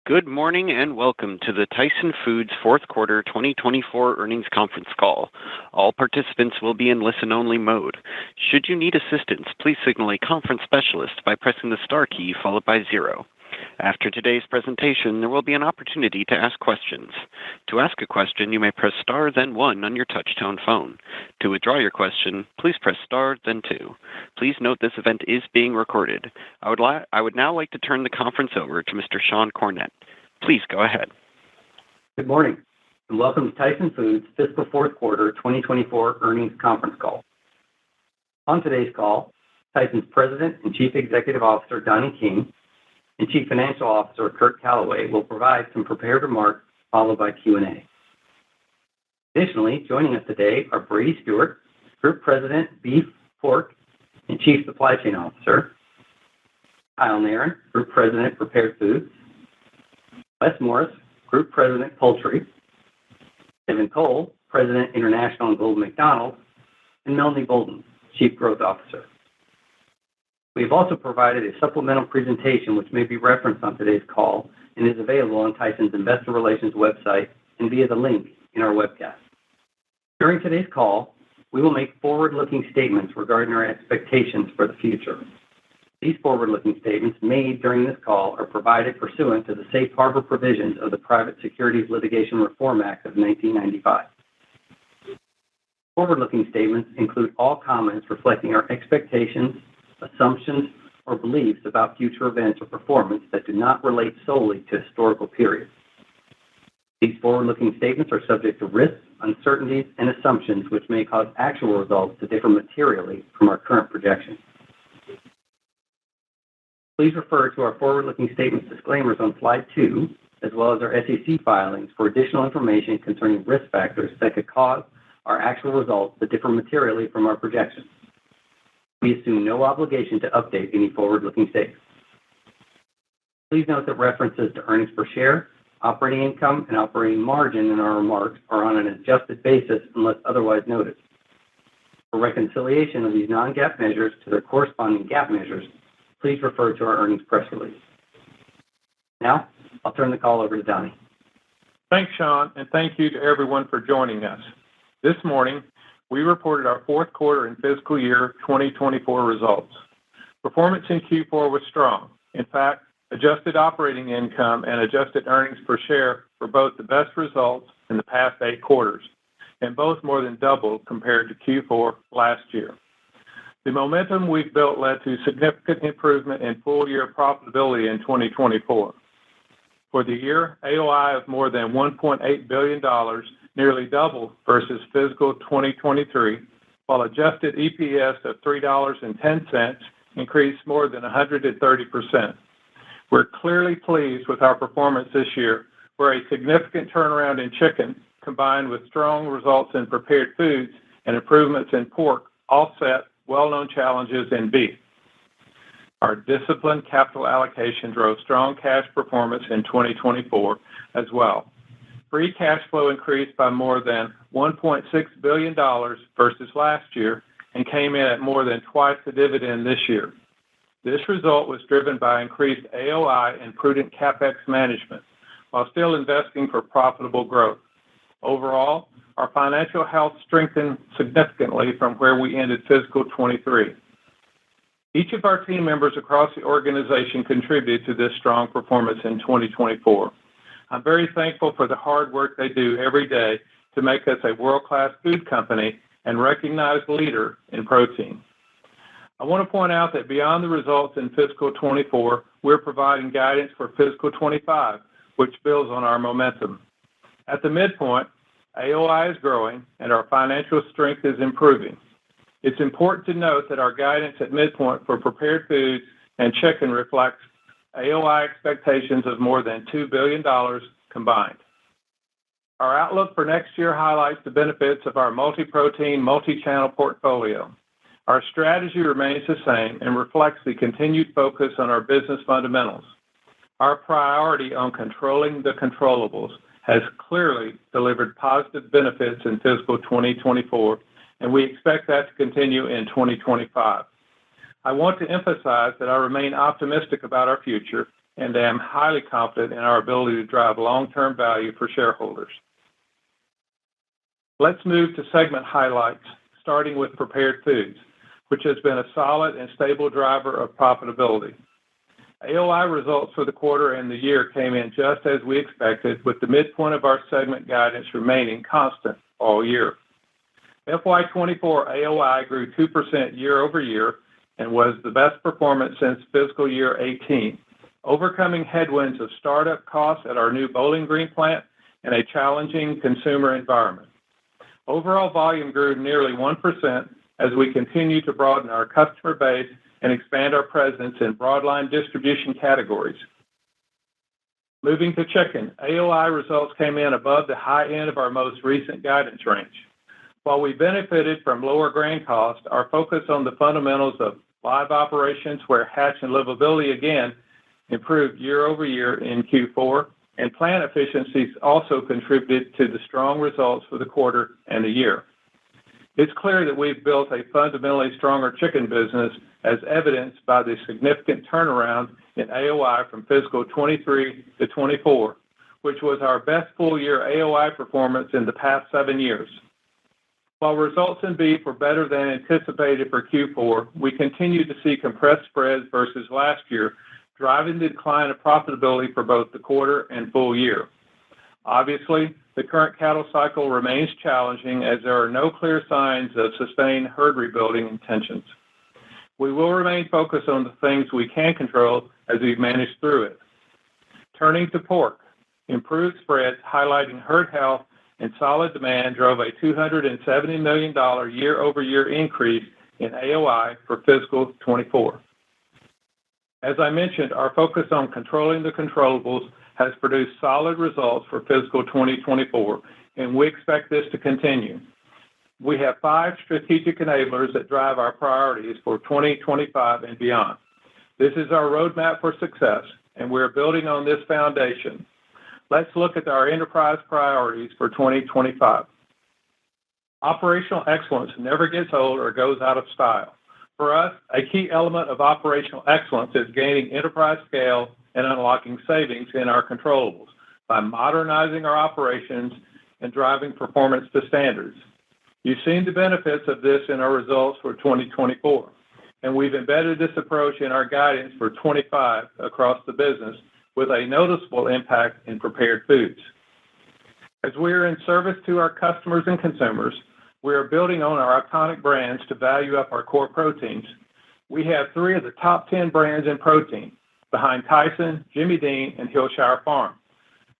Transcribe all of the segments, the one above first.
Good morning and welcome to the Tyson Foods fourth quarter 2024 earnings conference call. All participants will be in listen-only mode. Should you need assistance, please signal a conference specialist by pressing the star key followed by 0. After today's presentation, there will be an opportunity to ask questions. To ask a question, you may press star then 1 on your touch-tone phone. To withdraw your question, please press star then 2. Please note this event is being recorded. I would now like to turn the conference over to Mr. Sean Cornett. Please go ahead. Good morning and welcome to Tyson Foods fiscal fourth quarter 2024 earnings conference call. On today's call, Tyson's President and Chief Executive Officer Donnie King and Chief Financial Officer Curt Calaway will provide some prepared remarks followed by Q&A. Additionally, joining us today are Brady Stewart, Group President, Beef, Pork, and Chief Supply Chain Officer, Kyle Narron, Group President, Prepared Foods, Wes Morris, Group President, Poultry, Kevin Cole, President, International and Global McDonald's, and Melanie Bolden, Chief Growth Officer. We have also provided a supplemental presentation which may be referenced on today's call and is available on Tyson's Investor Relations website and via the link in our webcast. During today's call, we will make forward-looking statements regarding our expectations for the future. These forward-looking statements made during this call are provided pursuant to the Safe Harbor provisions of the Private Securities Litigation Reform Act of 1995. Forward-looking statements include all comments reflecting our expectations, assumptions, or beliefs about future events or performance that do not relate solely to historical periods. These forward-looking statements are subject to risks, uncertainties, and assumptions which may cause actual results to differ materially from our current projections. Please refer to our forward-looking statements disclaimers on slide 2, as well as our SEC filings for additional information concerning risk factors that could cause our actual results to differ materially from our projections. We assume no obligation to update any forward-looking statements. Please note that references to earnings per share, operating income, and operating margin in our remarks are on an adjusted basis unless otherwise noted. For reconciliation of these non-GAAP measures to their corresponding GAAP measures, please refer to our earnings press release. Now, I'll turn the call over to Donnie. Thanks, Sean, and thank you to everyone for joining us. This morning, we reported our fourth quarter and fiscal year 2024 results. Performance in Q4 was strong. In fact, adjusted operating income and adjusted earnings per share were both the best results in the past 8 quarters, and both more than doubled compared to Q4 last year. The momentum we've built led to significant improvement in full-year profitability in 2024. For the year, AOI of more than $1.8 billion, nearly double versus fiscal 2023, while adjusted EPS of $3.10 increased more than 130%. We're clearly pleased with our performance this year, where a significant turnaround in chicken, combined with strong results in prepared foods and improvements in pork, offset well-known challenges in beef. Our disciplined capital allocation drove strong cash performance in 2024 as well. Free cash flow increased by more than $1.6 billion versus last year and came in at more than twice the dividend this year. This result was driven by increased AOI and prudent CapEx management, while still investing for profitable growth. Overall, our financial health strengthened significantly from where we ended fiscal 23. Each of our team members across the organization contributed to this strong performance in 2024. I'm very thankful for the hard work they do every day to make us a world-class food company and recognized leader in protein. I want to point out that beyond the results in fiscal 24, we're providing guidance for fiscal 25, which builds on our momentum. At the midpoint, AOI is growing and our financial strength is improving. It's important to note that our guidance at midpoint for prepared foods and chicken reflects AOI expectations of more than $2 billion combined. Our outlook for next year highlights the benefits of our multi-protein, multi-channel portfolio. Our strategy remains the same and reflects the continued focus on our business fundamentals. Our priority on controlling the controllables has clearly delivered positive benefits in fiscal 2024, and we expect that to continue in 2025. I want to emphasize that I remain optimistic about our future and I am highly confident in our ability to drive long-term value for shareholders. Let's move to segment highlights, starting with prepared foods, which has been a solid and stable driver of profitability. AOI results for the quarter and the year came in just as we expected, with the midpoint of our segment guidance remaining constant all year. FY24 AOI grew 2% year over year and was the best performance since fiscal year 18, overcoming headwinds of startup costs at our new Bowling Green plant and a challenging consumer environment. Overall volume grew nearly 1% as we continue to broaden our customer base and expand our presence in broadline distribution categories. Moving to chicken, AOI results came in above the high end of our most recent guidance range. While we benefited from lower grain costs, our focus on the fundamentals of live operations where hatch and livability again improved year over year in Q4, and plant efficiencies also contributed to the strong results for the quarter and the year. It's clear that we've built a fundamentally stronger chicken business, as evidenced by the significant turnaround in AOI from fiscal 23 to 24, which was our best full-year AOI performance in the past 7 years. While results in beef were better than anticipated for Q4, we continue to see compressed spreads versus last year, driving the decline of profitability for both the quarter and full year. Obviously, the current cattle cycle remains challenging as there are no clear signs of sustained herd rebuilding intentions. We will remain focused on the things we can control as we manage through it. Turning to pork, improved spreads highlighting herd health and solid demand drove a $270 million year-over-year increase in AOI for fiscal 24. As I mentioned, our focus on controlling the controllables has produced solid results for fiscal 2024, and we expect this to continue. We have 5 strategic enablers that drive our priorities for 2025 and beyond. This is our roadmap for success, and we're building on this foundation. Let's look at our enterprise priorities for 2025. Operational excellence never gets old or goes out of style. For us, a key element of operational excellence is gaining enterprise scale and unlocking savings in our controllables by modernizing our operations and driving performance to standards. You've seen the benefits of this in our results for 2024, and we've embedded this approach in our guidance for 25 across the business with a noticeable impact in prepared foods. As we are in service to our customers and consumers, we are building on our iconic brands to value up our core proteins. We have 3 of the top 10 brands in protein, behind Tyson, Jimmy Dean, and Hillshire Farm.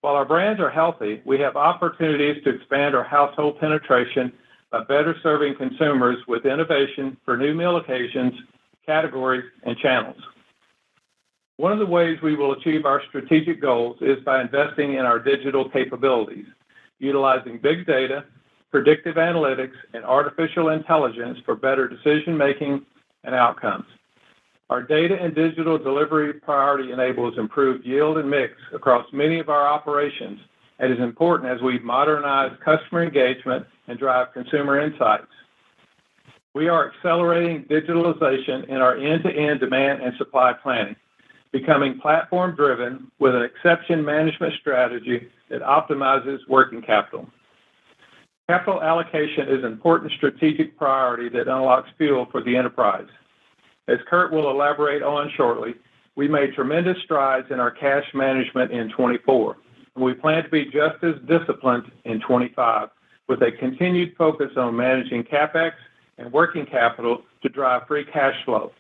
While our brands are healthy, we have opportunities to expand our household penetration by better serving consumers with innovation for new meal occasions, categories, and channels. One of the ways we will achieve our strategic goals is by investing in our digital capabilities, utilizing big data, predictive analytics, and artificial intelligence for better decision-making and outcomes. Our data and digital delivery priority enables improved yield and mix across many of our operations and is important as we modernize customer engagement and drive consumer insights. We are accelerating digitalization in our end-to-end demand and supply planning, becoming platform-driven with an exception management strategy that optimizes working capital. Capital allocation is an important strategic priority that unlocks fuel for the enterprise. As Kurt will elaborate on shortly, we made tremendous strides in our cash management in 24, and we plan to be just as disciplined in 25, with a continued focus on managing CapEx and working capital to drive free cash flow.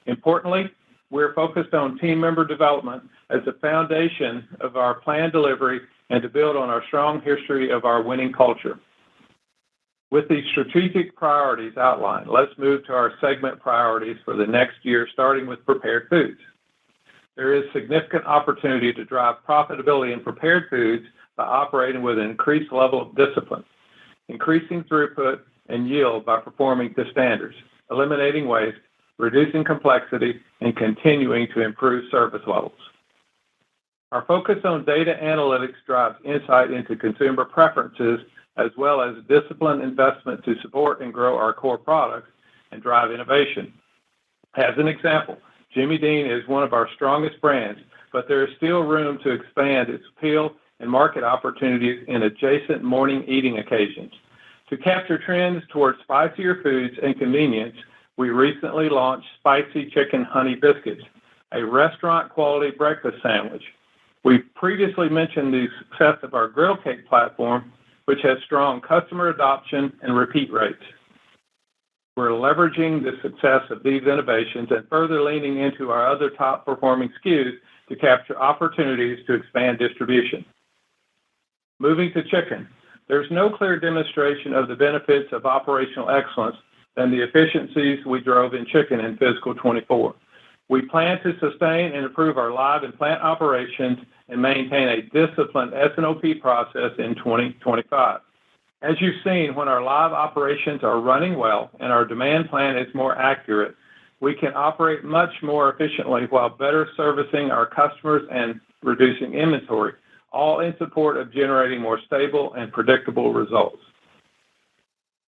Importantly, we're focused on team member development as the foundation of our planned delivery and to build on our strong history of our winning culture. With these strategic priorities outlined, let's move to our segment priorities for the next year, starting with prepared foods. There is significant opportunity to drive profitability in prepared foods by operating with an increased level of discipline, increasing throughput and yield by performing to standards, eliminating waste, reducing complexity, and continuing to improve service levels. Our focus on data analytics drives insight into consumer preferences as well as disciplined investment to support and grow our core products and drive innovation. As an example, Jimmy Dean is one of our strongest brands, but there is still room to expand its appeal and market opportunities in adjacent morning eating occasions. To capture trends towards spicier foods and convenience, we recently launched Spicy Chicken Honey Biscuits, a restaurant-quality breakfast sandwich. We previously mentioned the success of our grill cake platform, which has strong customer adoption and repeat rates. We're leveraging the success of these innovations and further leaning into our other top-performing SKUs to capture opportunities to expand distribution. Moving to chicken, there's no clear demonstration of the benefits of operational excellence than the efficiencies we drove in chicken in fiscal 24. We plan to sustain and improve our live and plant operations and maintain a disciplined S&OP process in 2025. As you've seen, when our live operations are running well and our demand plan is more accurate, we can operate much more efficiently while better servicing our customers and reducing inventory, all in support of generating more stable and predictable results.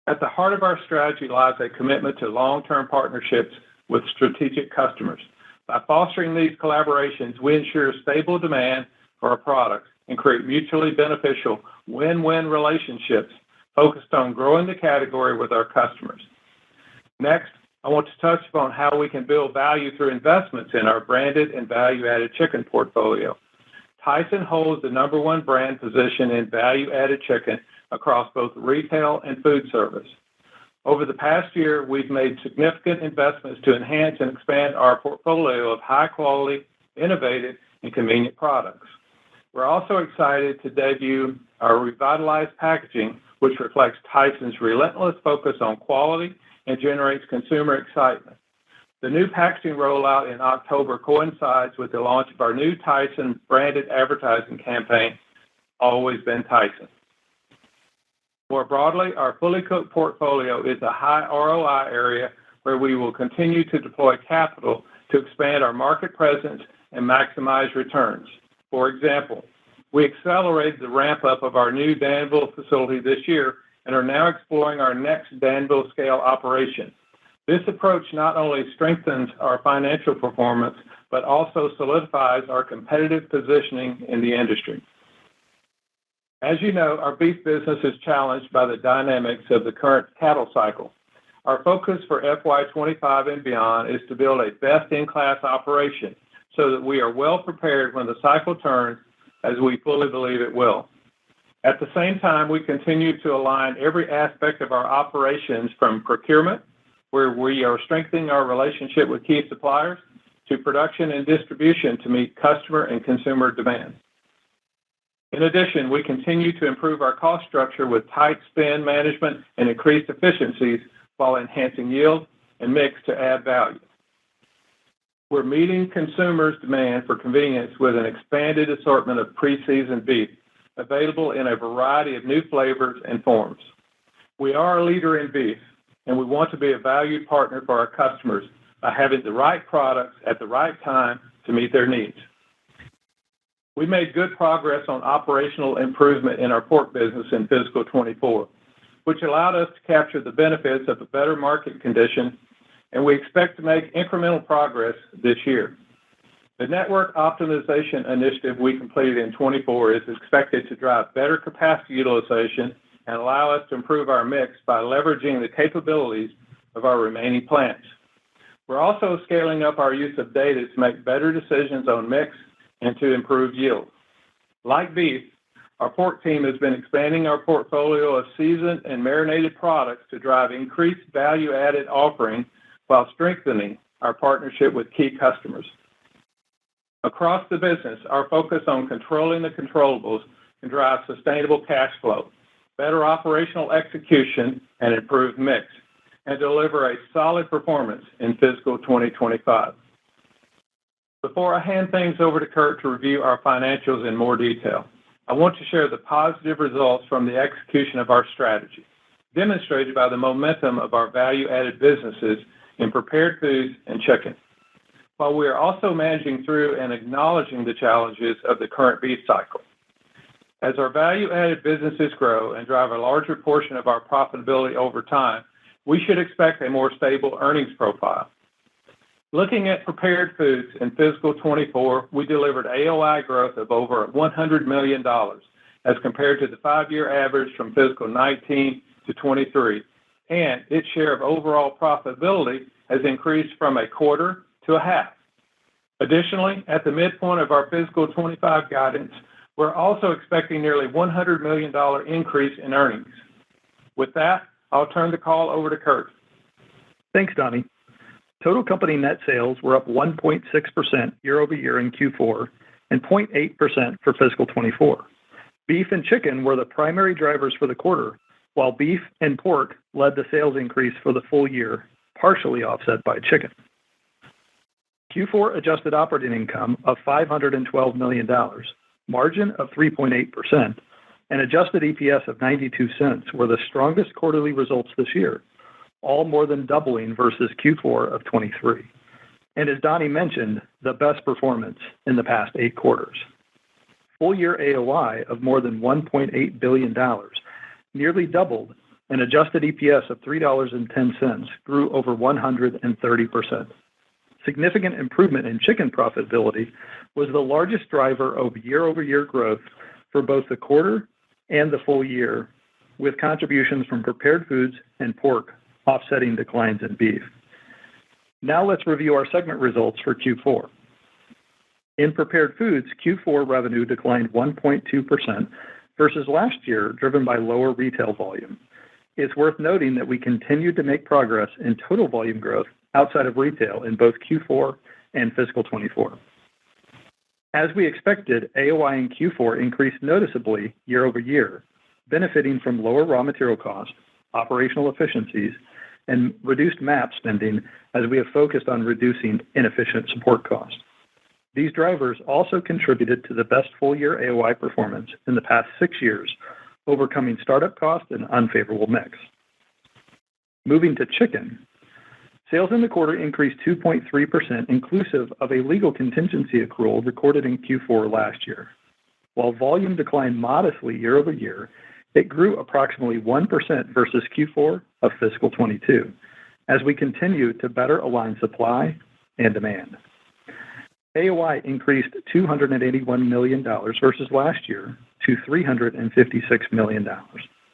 At the heart of our strategy lies a commitment to long-term partnerships with strategic customers. By fostering these collaborations, we ensure stable demand for our products and create mutually beneficial win-win relationships focused on growing the category with our customers. Next, I want to touch upon how we can build value through investments in our branded and value-added chicken portfolio. Tyson holds the number one brand position in value-added chicken across both retail and food service. Over the past year, we've made significant investments to enhance and expand our portfolio of high-quality, innovative, and convenient products. We're also excited to debut our revitalized packaging, which reflects Tyson's relentless focus on quality and generates consumer excitement. The new packaging rollout in October coincides with the launch of our new Tyson branded advertising campaign, Always Been Tyson. More broadly, our fully cooked portfolio is a high ROI area where we will continue to deploy capital to expand our market presence and maximize returns. For example, we accelerated the ramp-up of our new Danville facility this year and are now exploring our next Danville scale operation. This approach not only strengthens our financial performance, but also solidifies our competitive positioning in the industry. As you know, our beef business is challenged by the dynamics of the current cattle cycle. Our focus for FY25 and beyond is to build a best-in-class operation so that we are well prepared when the cycle turns, as we fully believe it will. At the same time, we continue to align every aspect of our operations from procurement, where we are strengthening our relationship with key suppliers, to production and distribution to meet customer and consumer demand. In addition, we continue to improve our cost structure with tight spend management and increased efficiencies while enhancing yield and mix to add value. We're meeting consumers' demand for convenience with an expanded assortment of pre-seasoned beef, available in a variety of new flavors and forms. We are a leader in beef, and we want to be a valued partner for our customers by having the right products at the right time to meet their needs. We made good progress on operational improvement in our pork business in fiscal 24, which allowed us to capture the benefits of a better market condition, and we expect to make incremental progress this year. The network optimization initiative we completed in 24 is expected to drive better capacity utilization and allow us to improve our mix by leveraging the capabilities of our remaining plants. We're also scaling up our use of data to make better decisions on mix and to improve yield. Like beef, our pork team has been expanding our portfolio of seasoned and marinated products to drive increased value-added offering while strengthening our partnership with key customers. Across the business, our focus on controlling the controllables can drive sustainable cash flow, better operational execution, and improved mix, and deliver a solid performance in fiscal 2025. Before I hand things over to Kurt to review our financials in more detail, I want to share the positive results from the execution of our strategy, demonstrated by the momentum of our value-added businesses in prepared foods and chicken, while we are also managing through and acknowledging the challenges of the current beef cycle. As our value-added businesses grow and drive a larger portion of our profitability over time, we should expect a more stable earnings profile. Looking at prepared foods in fiscal 24, we delivered AOI growth of over $100 million as compared to the 5-year average from fiscal 19 to 23, and its share of overall profitability has increased from a quarter to a half. Additionally, at the midpoint of our fiscal 25 guidance, we're also expecting nearly $100 million increase in earnings. With that, I'll turn the call over to Kurt. Thanks, Donnie. Total company net sales were up 1.6% year over year in Q4 and 0.8% for fiscal 24. Beef and chicken were the primary drivers for the quarter, while beef and pork led the sales increase for the full year, partially offset by chicken. Q4 adjusted operating income of $512 million, margin of 3.8%, and adjusted EPS of 92 cents were the strongest quarterly results this year, all more than doubling versus Q4 of 23. And as Donnie mentioned, the best performance in the past 8 quarters. Full year AOI of more than $1.8 billion, nearly doubled, and adjusted EPS of $3.10 grew over 130%. Significant improvement in chicken profitability was the largest driver of year-over-year growth for both the quarter and the full year, with contributions from prepared foods and pork offsetting declines in beef. Now let's review our segment results for Q4. In prepared foods, Q4 revenue declined 1.2% versus last year, driven by lower retail volume. It's worth noting that we continued to make progress in total volume growth outside of retail in both Q4 and fiscal 24. As we expected, AOI in Q4 increased noticeably year over year, benefiting from lower raw material costs, operational efficiencies, and reduced MAP spending as we have focused on reducing inefficient support costs. These drivers also contributed to the best full-year AOI performance in the past 6 years, overcoming startup costs and unfavorable mix. Moving to chicken, sales in the quarter increased 2.3%, inclusive of a legal contingency accrual recorded in Q4 last year. While volume declined modestly year over year, it grew approximately 1% versus Q4 of fiscal 22, as we continue to better align supply and demand. AOI increased $281 million versus last year to $356 million.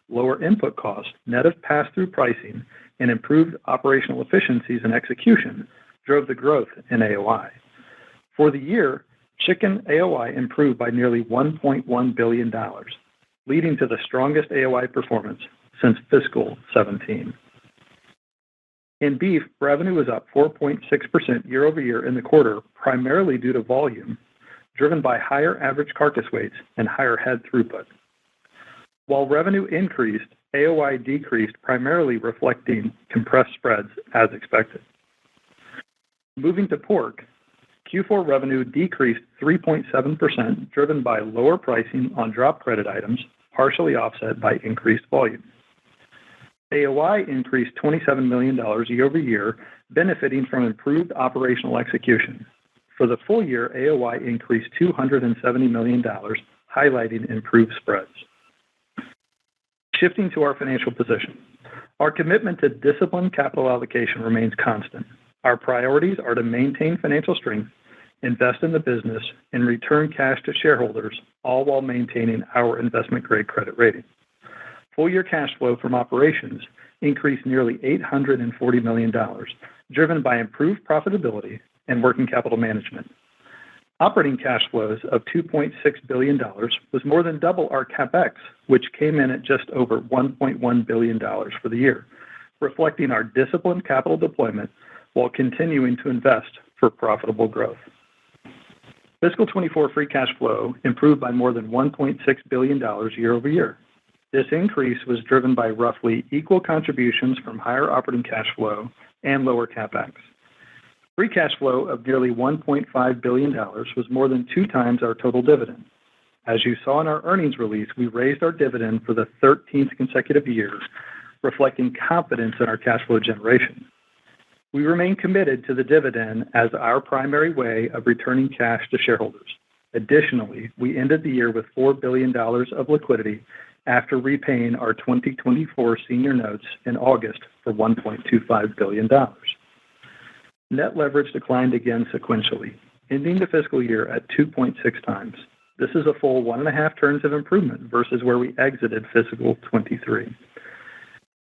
Lower input costs, net of pass-through pricing, and improved operational efficiencies and execution drove the growth in AOI. For the year, chicken AOI improved by nearly $1.1 billion, leading to the strongest AOI performance since fiscal 17. In beef, revenue was up 4.6% year over year in the quarter, primarily due to volume, driven by higher average carcass weights and higher head throughput. While revenue increased, AOI decreased, primarily reflecting compressed spreads as expected. Moving to pork, Q4 revenue decreased 3.7%, driven by lower pricing on drop credit items, partially offset by increased volume. AOI increased $27 million year over year, benefiting from improved operational execution. For the full year, AOI increased $270 million, highlighting improved spreads. Shifting to our financial position, our commitment to disciplined capital allocation remains constant. Our priorities are to maintain financial strength, invest in the business, and return cash to shareholders, all while maintaining our investment-grade credit rating. Full-year cash flow from operations increased nearly $840 million, driven by improved profitability and working capital management. Operating cash flows of $2.6 billion was more than double our CapEx, which came in at just over $1.1 billion for the year, reflecting our disciplined capital deployment while continuing to invest for profitable growth. Fiscal 24 free cash flow improved by more than $1.6 billion year over year. This increase was driven by roughly equal contributions from higher operating cash flow and lower CapEx. Free cash flow of nearly $1.5 billion was more than 2 times our total dividend. As you saw in our earnings release, we raised our dividend for the 13th consecutive year, reflecting confidence in our cash flow generation. We remain committed to the dividend as our primary way of returning cash to shareholders. Additionally, we ended the year with $4 billion of liquidity after repaying our 2024 senior notes in August for $1.25 billion. Net leverage declined again sequentially, ending the fiscal year at 2.6 times. This is a full 1.5 turns of improvement versus where we exited fiscal 23.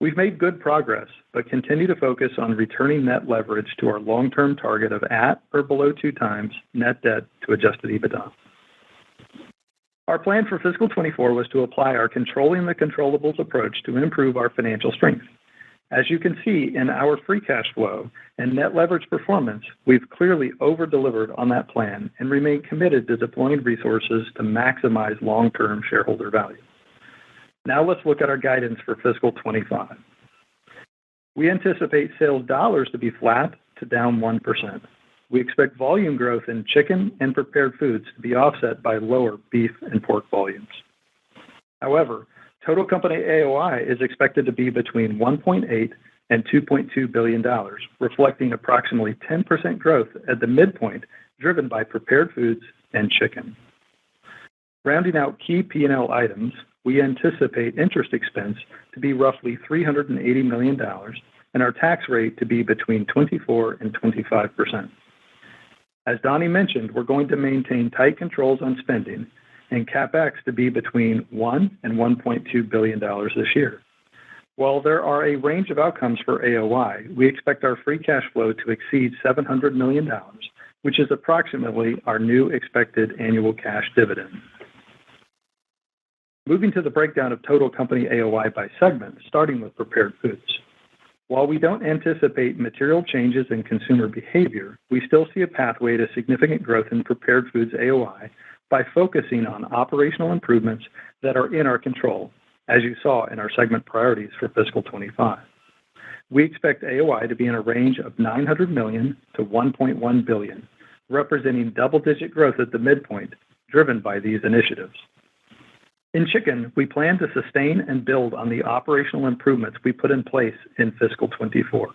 We've made good progress, but continue to focus on returning net leverage to our long-term target of at or below 2 times net debt to adjusted EBITDA. Our plan for fiscal 24 was to apply our controlling the controllables approach to improve our financial strength. As you can see in our free cash flow and net leverage performance, we've clearly over-delivered on that plan and remain committed to deploying resources to maximize long-term shareholder value. Now let's look at our guidance for fiscal 25. We anticipate sales dollars to be flat to down 1%. We expect volume growth in chicken and prepared foods to be offset by lower beef and pork volumes. However, total company AOI is expected to be between $1.8 and $2.2 billion, reflecting approximately 10% growth at the midpoint, driven by prepared foods and chicken. Rounding out key P&L items, we anticipate interest expense to be roughly $380 million and our tax rate to be between 24 and 25%. As Donnie mentioned, we're going to maintain tight controls on spending and CapEx to be between $1 and $1.2 billion this year. While there are a range of outcomes for AOI, we expect our free cash flow to exceed $700 million, which is approximately our new expected annual cash dividend. Moving to the breakdown of total company AOI by segment, starting with prepared foods. While we don't anticipate material changes in consumer behavior, we still see a pathway to significant growth in prepared foods AOI by focusing on operational improvements that are in our control, as you saw in our segment priorities for fiscal 25. We expect AOI to be in a range of $900 million to $1.1 billion, representing double-digit growth at the midpoint, driven by these initiatives. In chicken, we plan to sustain and build on the operational improvements we put in place in fiscal 24.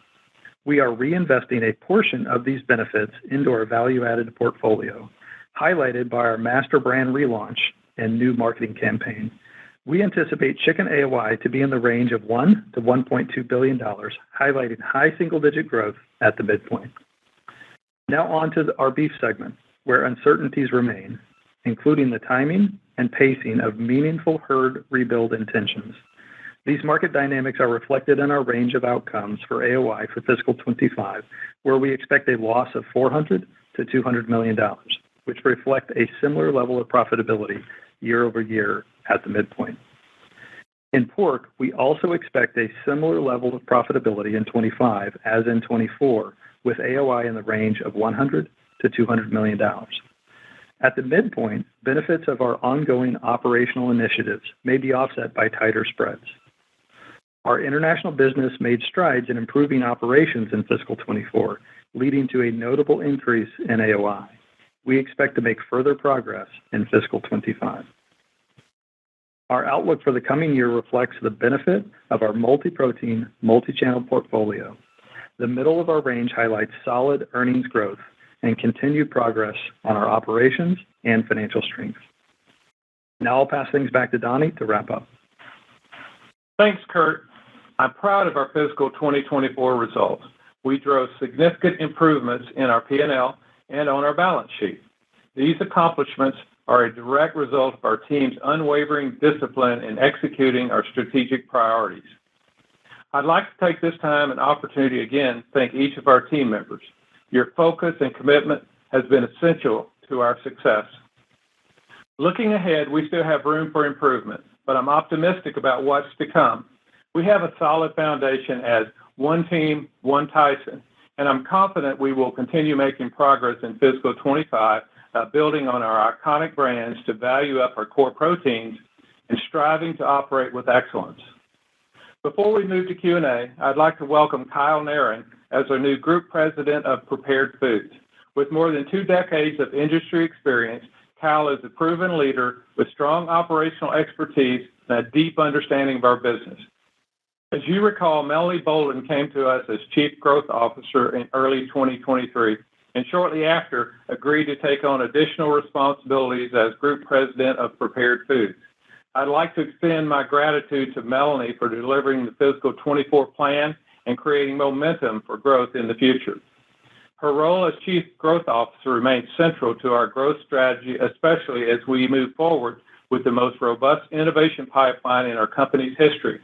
We are reinvesting a portion of these benefits into our value-added portfolio, highlighted by our master brand relaunch and new marketing campaign. We anticipate chicken AOI to be in the range of $1 to $1.2 billion, highlighting high single-digit growth at the midpoint. Now on to our beef segment, where uncertainties remain, including the timing and pacing of meaningful herd rebuild intentions. These market dynamics are reflected in our range of outcomes for AOI for fiscal 25, where we expect a loss of $400 to $200 million, which reflect a similar level of profitability year over year at the midpoint. In pork, we also expect a similar level of profitability in 25 as in 24, with AOI in the range of $100 to $200 million. At the midpoint, benefits of our ongoing operational initiatives may be offset by tighter spreads. Our international business made strides in improving operations in fiscal 24, leading to a notable increase in AOI. We expect to make further progress in fiscal 25. Our outlook for the coming year reflects the benefit of our multi-protein, multi-channel portfolio. The middle of our range highlights solid earnings growth and continued progress on our operations and financial strength. Now I'll pass things back to Donnie to wrap up. Thanks, Kurt. I'm proud of our fiscal 2024 results. We drove significant improvements in our P&L and on our balance sheet. These accomplishments are a direct result of our team's unwavering discipline in executing our strategic priorities. I'd like to take this time and opportunity again to thank each of our team members. Your focus and commitment has been essential to our success. Looking ahead, we still have room for improvement, but I'm optimistic about what's to come. We have a solid foundation as one team, one Tyson, and I'm confident we will continue making progress in fiscal 25, building on our iconic brands to value up our core proteins and striving to operate with excellence. Before we move to Q&A, I'd like to welcome Kyle Narron as our new Group President of Prepared Foods. With more than 2 decades of industry experience, Kyle is a proven leader with strong operational expertise and a deep understanding of our business. As you recall, Melanie Bolden came to us as Chief Growth Officer in early 2023, and shortly after agreed to take on additional responsibilities as Group President of Prepared Foods. I'd like to extend my gratitude to Melanie for delivering the fiscal 24 plan and creating momentum for growth in the future. Her role as Chief Growth Officer remains central to our growth strategy, especially as we move forward with the most robust innovation pipeline in our company's history.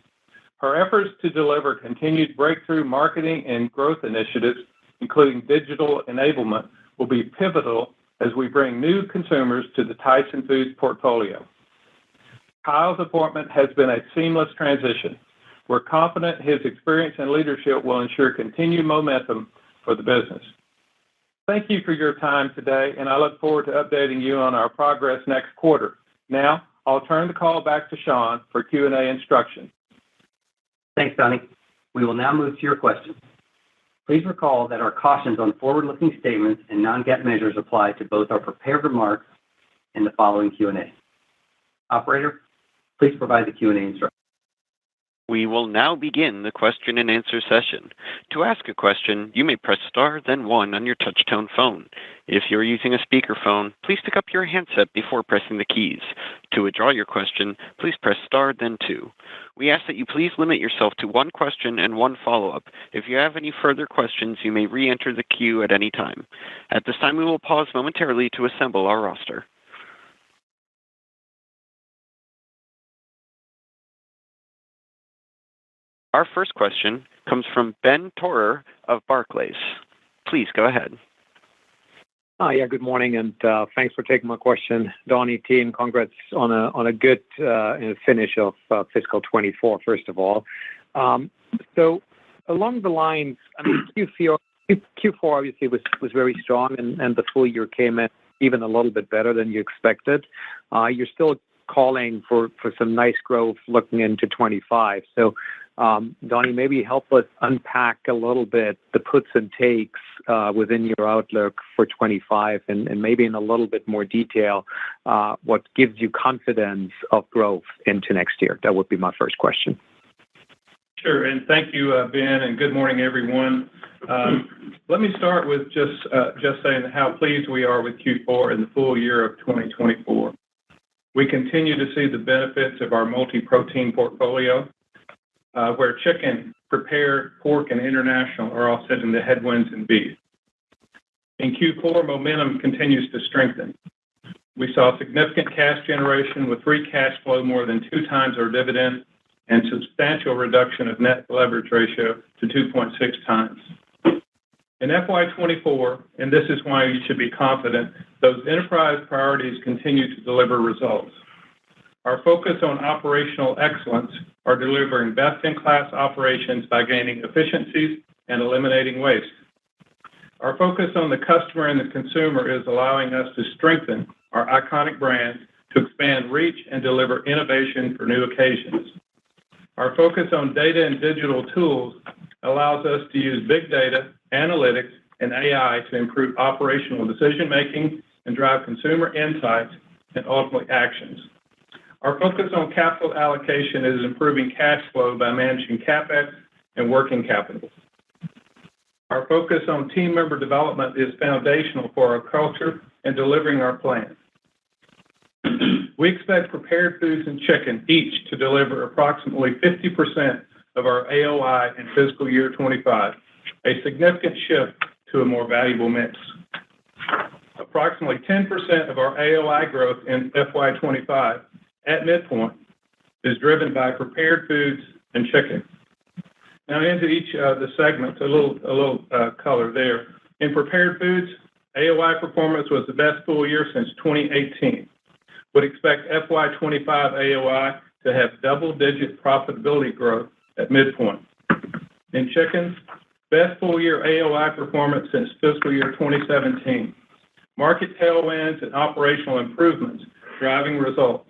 Her efforts to deliver continued breakthrough marketing and growth initiatives, including digital enablement, will be pivotal as we bring new consumers to the Tyson Foods portfolio. Kyle's appointment has been a seamless transition. We're confident his experience and leadership will ensure continued momentum for the business. Thank you for your time today, and I look forward to updating you on our progress next quarter. Now, I'll turn the call back to Sean for Q&A instructions. Thanks, Donnie. We will now move to your questions. Please recall that our cautions on forward-looking statements and non-GAAP measures apply to both our prepared remarks and the following Q&A. Operator, please provide the Q&A instructions. We will now begin the question and answer session. To ask a question, you may press star, then one on your touch-tone phone. If you're using a speakerphone, please pick up your handset before pressing the keys. To withdraw your question, please press star, then two. We ask that you please limit yourself to one question and one follow-up. If you have any further questions, you may re-enter the queue at any time. At this time, we will pause momentarily to assemble our roster. Our first question comes from Ben Torer of Barclays. Please go ahead. Yeah, good morning, and thanks for taking my question. Donnie, team, congrats on a good finish of fiscal 24, first of all. So along the lines, I mean, Q4 obviously was very strong, and the full year came in even a little bit better than you expected. You're still calling for some nice growth looking into 25. So Donnie, maybe help us unpack a little bit the puts and takes within your outlook for 25 and maybe in a little bit more detail what gives you confidence of growth into next year. That would be my first question. Sure, and thank you, Ben, and good morning, everyone. Let me start with just saying how pleased we are with Q4 and the full year of 2024. We continue to see the benefits of our multi-protein portfolio, where chicken, prepared, pork, and international are offsetting the headwinds in beef. In Q4, momentum continues to strengthen. We saw significant cash generation with free cash flow more than 2 times our dividend and substantial reduction of net leverage ratio to 2.6 times. In FY24, and this is why you should be confident, those enterprise priorities continue to deliver results. Our focus on operational excellence are delivering best-in-class operations by gaining efficiencies and eliminating waste. Our focus on the customer and the consumer is allowing us to strengthen our iconic brands to expand reach and deliver innovation for new occasions. Our focus on data and digital tools allows us to use big data, analytics, and AI to improve operational decision-making and drive consumer insights and ultimately actions. Our focus on capital allocation is improving cash flow by managing CapEx and working capital. Our focus on team member development is foundational for our culture and delivering our plan. We expect prepared foods and chicken each to deliver approximately 50% of our AOI in fiscal year 25, a significant shift to a more valuable mix. Approximately 10% of our AOI growth in FY25 at midpoint is driven by prepared foods and chicken. Now into each of the segments, a little color there. In prepared foods, AOI performance was the best full year since 2018. Would expect FY25 AOI to have double-digit profitability growth at midpoint. In chicken, best full year AOI performance since fiscal year 2017. Market tailwinds and operational improvements driving results.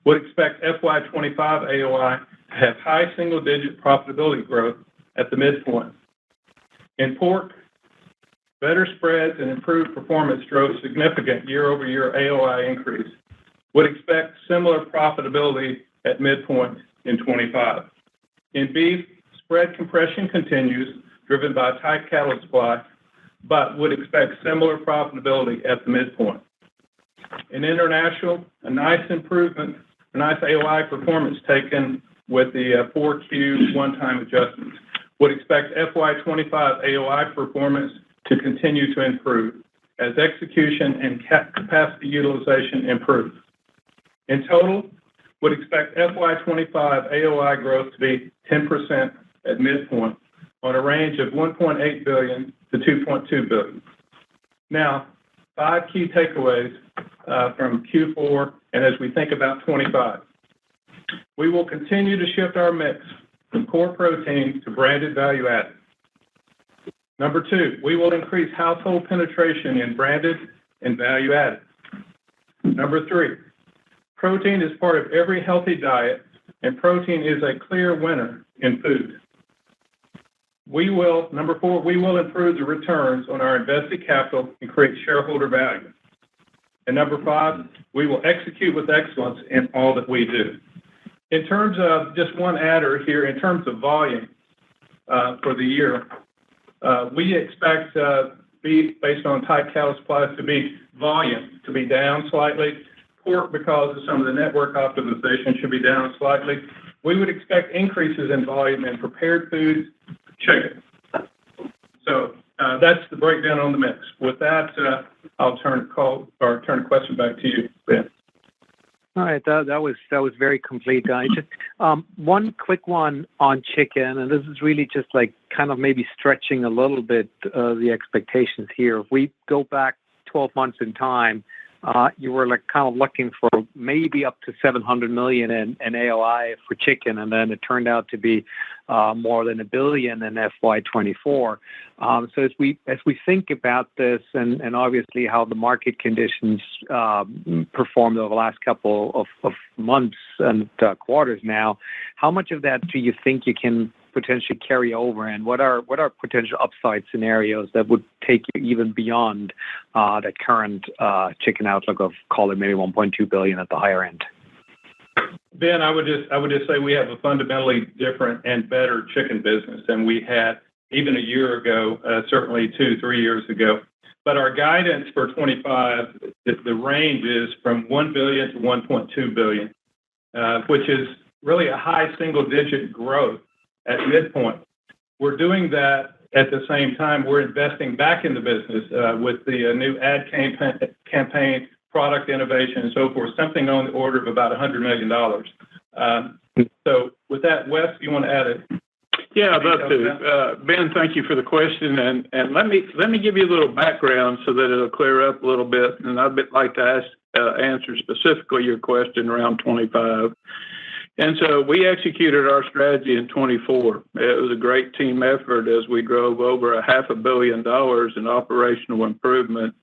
Would expect FY25 AOI to have high single-digit profitability growth at the midpoint. In pork, better spreads and improved performance drove significant year-over-year AOI increase. Would expect similar profitability at midpoint in 25. In beef, spread compression continues, driven by tight cattle supply, but would expect similar profitability at the midpoint. In international, a nice AOI performance taken with the 4Q one-time adjustments. Would expect FY25 AOI performance to continue to improve as execution and capacity utilization improve. In total, would expect FY25 AOI growth to be 10% at midpoint on a range of $1.8 billion to $2.2 billion. Now, 5 key takeaways from Q4 and as we think about 25. We will continue to shift our mix from core protein to branded value added. Number 2, we will increase household penetration in branded and value added. Number 3, protein is part of every healthy diet, and protein is a clear winner in food. Number 4, we will improve the returns on our invested capital and create shareholder value. And number 5, we will execute with excellence in all that we do. In terms of just one adder here, in terms of volume for the year, we expect beef, based on tight cattle supplies, volume to be down slightly. Pork, because of some of the network optimization, should be down slightly. We would expect increases in volume in prepared foods, chicken. So that's the breakdown on the mix. With that, I'll turn the question back to you, Ben. All right, that was very complete, guys. Just one quick one on chicken, and this is really just like kind of maybe stretching a little bit the expectations here. If we go back 12 months in time, you were like kind of looking for maybe up to $700 million in AOI for chicken, and then it turned out to be more than $1 billion in FY24. So as we think about this, and obviously how the market conditions performed over the last couple of months and quarters now, how much of that do you think you can potentially carry over, and what are potential upside scenarios that would take you even beyond the current chicken outlook of, call it maybe $1.2 billion at the higher end? Ben, I would just say we have a fundamentally different and better chicken business than we had even a year ago, certainly 2-3 years ago. But our guidance for 25, the range is from $1 billion to $1.2 billion, which is really a high single-digit growth at midpoint. We're doing that at the same time we're investing back in the business with the new ad campaign, product innovation, and so forth, something on the order of about $100 million. So with that, Wes, you want to add it? Yeah, I'd love to. Ben, thank you for the question, and let me give you a little background so that it'll clear up a little bit, and I'd like to answer specifically your question around 25. And so we executed our strategy in 24. It was a great team effort as we drove over $500 million in operational improvement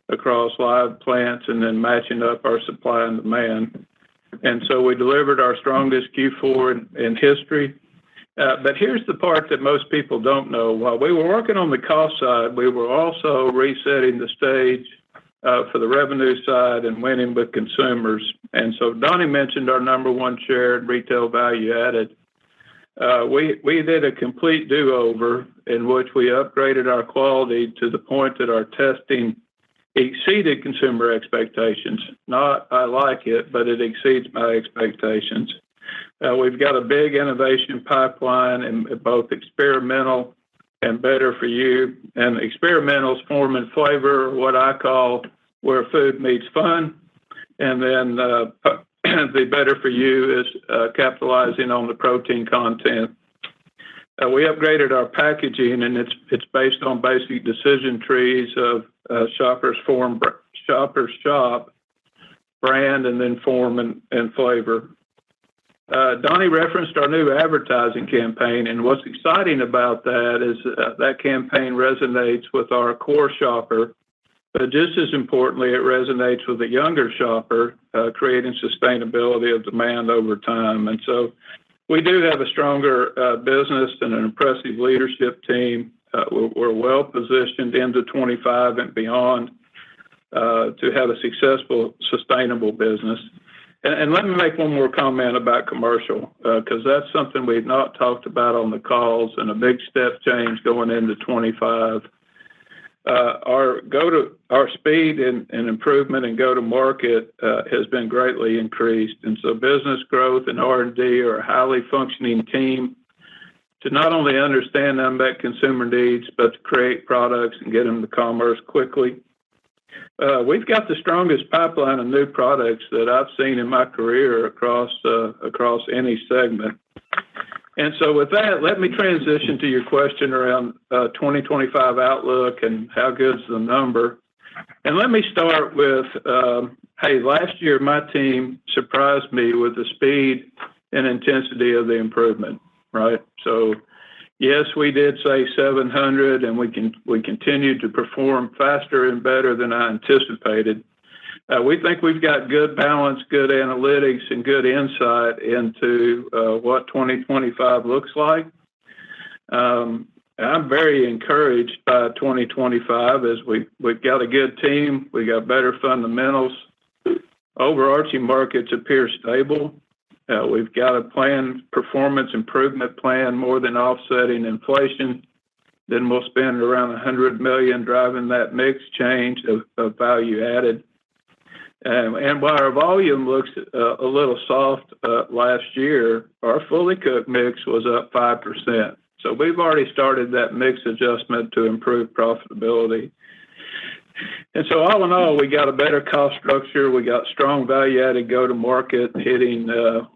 across live plants and then matching up our supply and demand. And so we delivered our strongest Q4 in history. But here's the part that most people don't know. While we were working on the cost side, we were also resetting the stage for the revenue side and winning with consumers. And so Donnie mentioned our number one share in retail value added. We did a complete do-over in which we upgraded our quality to the point that our testing exceeded consumer expectations. Not I like it, but it exceeds my expectations. We've got a big innovation pipeline in both experimental and better for you. And experimental's form and flavor, what I call where food meets fun. And then the better for you is capitalizing on the protein content. We upgraded our packaging, and it's based on basic decision trees of Shoppers Shop, brand, and then form and flavor. Donnie referenced our new advertising campaign, and what's exciting about that is that campaign resonates with our core shopper, but just as importantly, it resonates with a younger shopper, creating sustainability of demand over time. And so we do have a stronger business and an impressive leadership team. We're well positioned into 25 and beyond to have a successful, sustainable business. And let me make one more comment about commercial, because that's something we've not talked about on the calls, and a big step change going into 25. Our speed and improvement and go-to-market has been greatly increased, and so business growth and R&D are a highly functioning team to not only understand unmet consumer needs, but to create products and get them to commerce quickly. We've got the strongest pipeline of new products that I've seen in my career across any segment. And so with that, let me transition to your question around 2025 outlook and how good's the number. And let me start with, hey, last year my team surprised me with the speed and intensity of the improvement, right? So yes, we did say 700, and we continued to perform faster and better than I anticipated. We think we've got good balance, good analytics, and good insight into what 2025 looks like. I'm very encouraged by 2025 as we've got a good team, we got better fundamentals, overarching markets appear stable. We've got a performance improvement plan more than offsetting inflation. Then we'll spend around $100 million driving that mix change of value added. And while our volume looks a little soft last year, our fully cooked mix was up 5%. So we've already started that mix adjustment to improve profitability. And so all in all, we got a better cost structure. We got strong value-added go-to-market hitting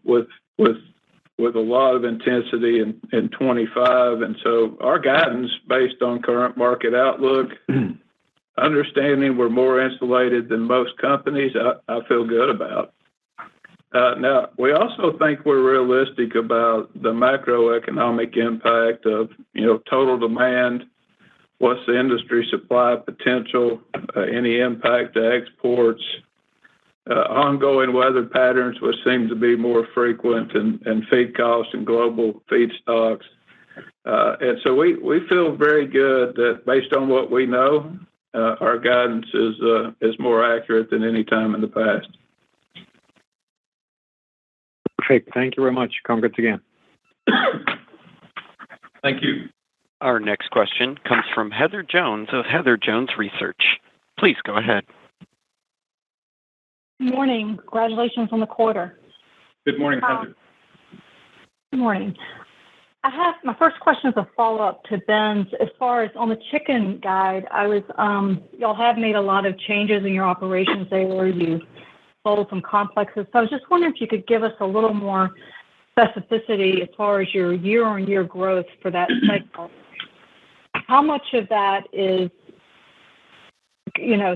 with a lot of intensity in 25. And so our guidance based on current market outlook, understanding we're more insulated than most companies, I feel good about. Now, we also think we're realistic about the macroeconomic impact of, total demand, what's the industry supply potential, any impact to exports, ongoing weather patterns, which seem to be more frequent, and feed costs and global feed stocks. And so we feel very good that based on what we know, our guidance is more accurate than any time in the past. Perfect. Thank you very much. Congrats again. Thank you. Our next question comes from Heather Jones of Heather Jones Research. Please go ahead. Good morning. Congratulations on the quarter. Good morning, Heather. Good morning. My first question is a follow-up to Ben's. As far as on the chicken guide, y'all have made a lot of changes in your operations there. You sold some complexes. So I was just wondering if you could give us a little more specificity as far as your year-on-year growth for that segment. How much of that is,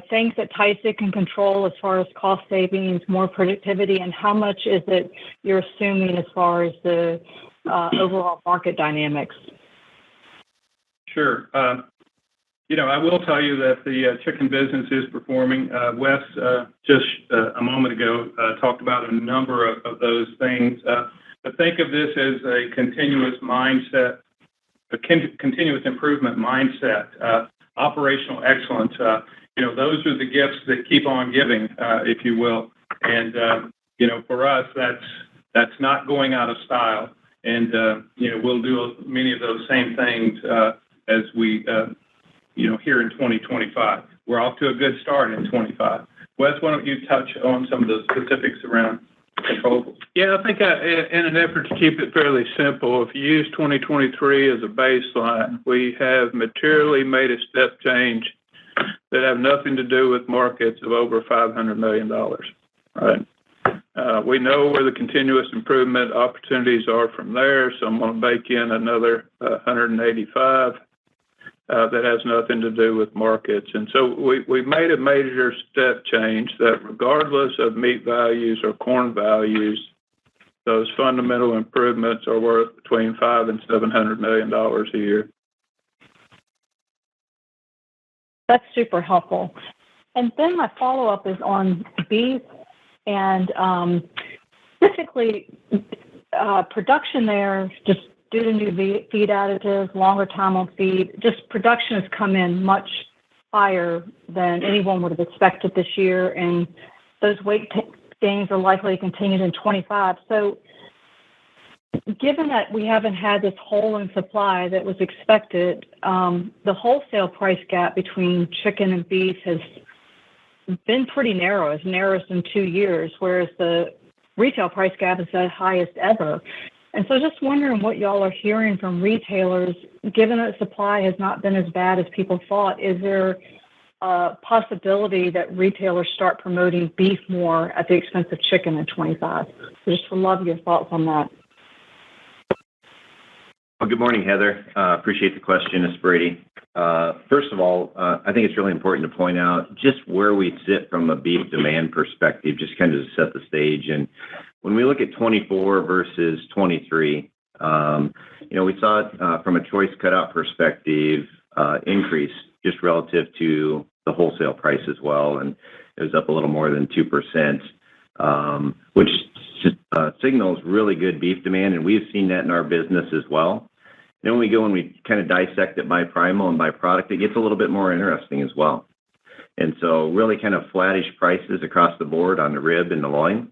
things that Tyson can control as far as cost savings, more productivity, and how much is it you're assuming as far as the overall market dynamics? Sure. I will tell you that the chicken business is performing. Wes just a moment ago talked about a number of those things. But think of this as a continuous mindset, a continuous improvement mindset, operational excellence. Those are the gifts that keep on giving, if you will. And, for us, that's not going out of style. And, we'll do many of those same things as we, here in 2025. We're off to a good start in 25. Wes, why don't you touch on some of the specifics around controllables? Yeah, I think in an effort to keep it fairly simple, if you use 2023 as a baseline, we have materially made a step change that have nothing to do with markets of over $500 million, right? We know where the continuous improvement opportunities are from there, so I'm going to bake in another 185 that has nothing to do with markets. And so we made a major step change that regardless of meat values or corn values, those fundamental improvements are worth between $500 and $700 million a year. That's super helpful. And then my follow-up is on beef and specifically production there, just due to new feed additives, longer time on feed, just production has come in much higher than anyone would have expected this year, and those weight gains are likely to continue in 25. So given that we haven't had this hole in supply that was expected, the wholesale price gap between chicken and beef has been pretty narrow. It's narrowest in 2 years, whereas the retail price gap is the highest ever. And so just wondering what y'all are hearing from retailers, given that supply has not been as bad as people thought. Is there a possibility that retailers start promoting beef more at the expense of chicken in 25? So just would love your thoughts on that. Well, good morning, Heather. Appreciate the question. It's Brady. First of all, I think it's really important to point out just where we sit from a beef demand perspective, just kind of to set the stage. And when we look at 24 versus 23, we saw it from a choice cutout perspective increase just relative to the wholesale price as well. And it was up a little more than 2%, which signals really good beef demand. And we've seen that in our business as well. Then when we go and we kind of dissect it by primal and by product, it gets a little bit more interesting as well. And so really kind of flattish prices across the board on the rib and the loin.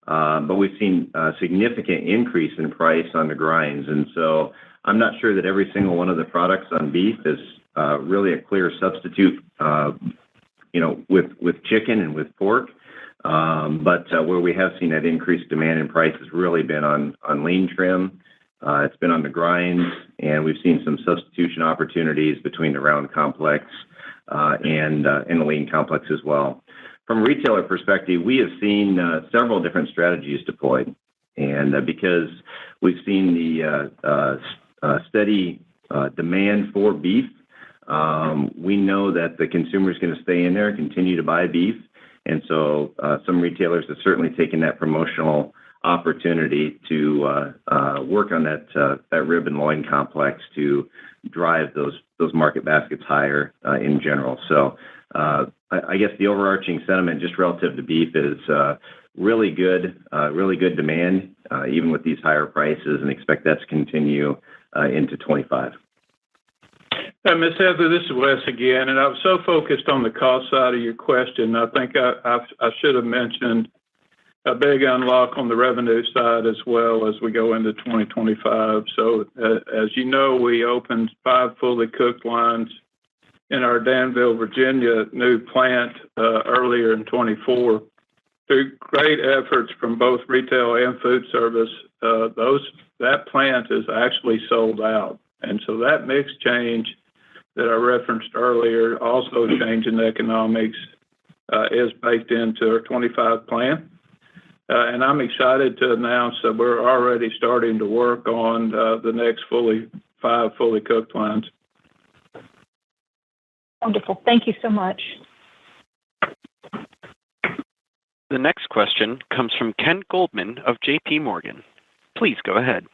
But we've seen a significant increase in price on the grinds. And so I'm not sure that every single one of the products on beef is really a clear substitute, with chicken and with pork. But where we have seen that increased demand and price has really been on lean trim. It's been on the grinds, and we've seen some substitution opportunities between the round complex and the lean complex as well. From a retailer perspective, we have seen several different strategies deployed. And because we've seen the steady demand for beef, we know that the consumer is going to stay in there and continue to buy beef. And so some retailers have certainly taken that promotional opportunity to work on that rib and loin complex to drive those market baskets higher in general. So I guess the overarching sentiment just relative to beef is really good demand, even with these higher prices, and expect that to continue into 25. Ms. Heather, this is Wes again, and I was so focused on the cost side of your question. I think I should have mentioned a big unlock on the revenue side as well as we go into 2025. So as you know, we opened 5 fully cooked lines in our Danville, Virginia new plant earlier in 24. Through great efforts from both retail and food service, that plant is actually sold out. And so that mix change that I referenced earlier, also changing the economics, is baked into our 25 plan. And I'm excited to announce that we're already starting to work on the next 5 fully cooked lines. Wonderful. Thank you so much. The next question comes from Ken Goldman of J.P. Morgan. Please go ahead.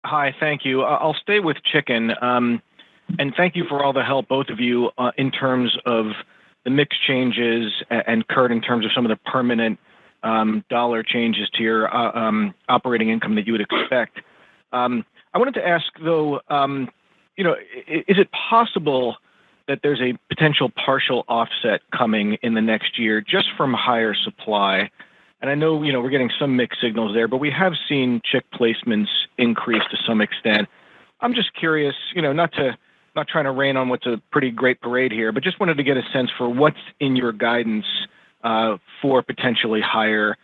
Hi, thank you. I'll stay with chicken. And thank you for all the help, both of you, in terms of the mix changes and Kurt, in terms of some of the permanent dollar changes to your operating income that you would expect. I wanted to ask, though, is it possible that there's a potential partial offset coming in the next year just from higher supply? And I know, we're getting some mixed signals there, but we have seen chick placements increase to some extent. I'm just curious, not trying to rain on what's a pretty great parade here, but just wanted to get a sense for what's in your guidance for potentially higher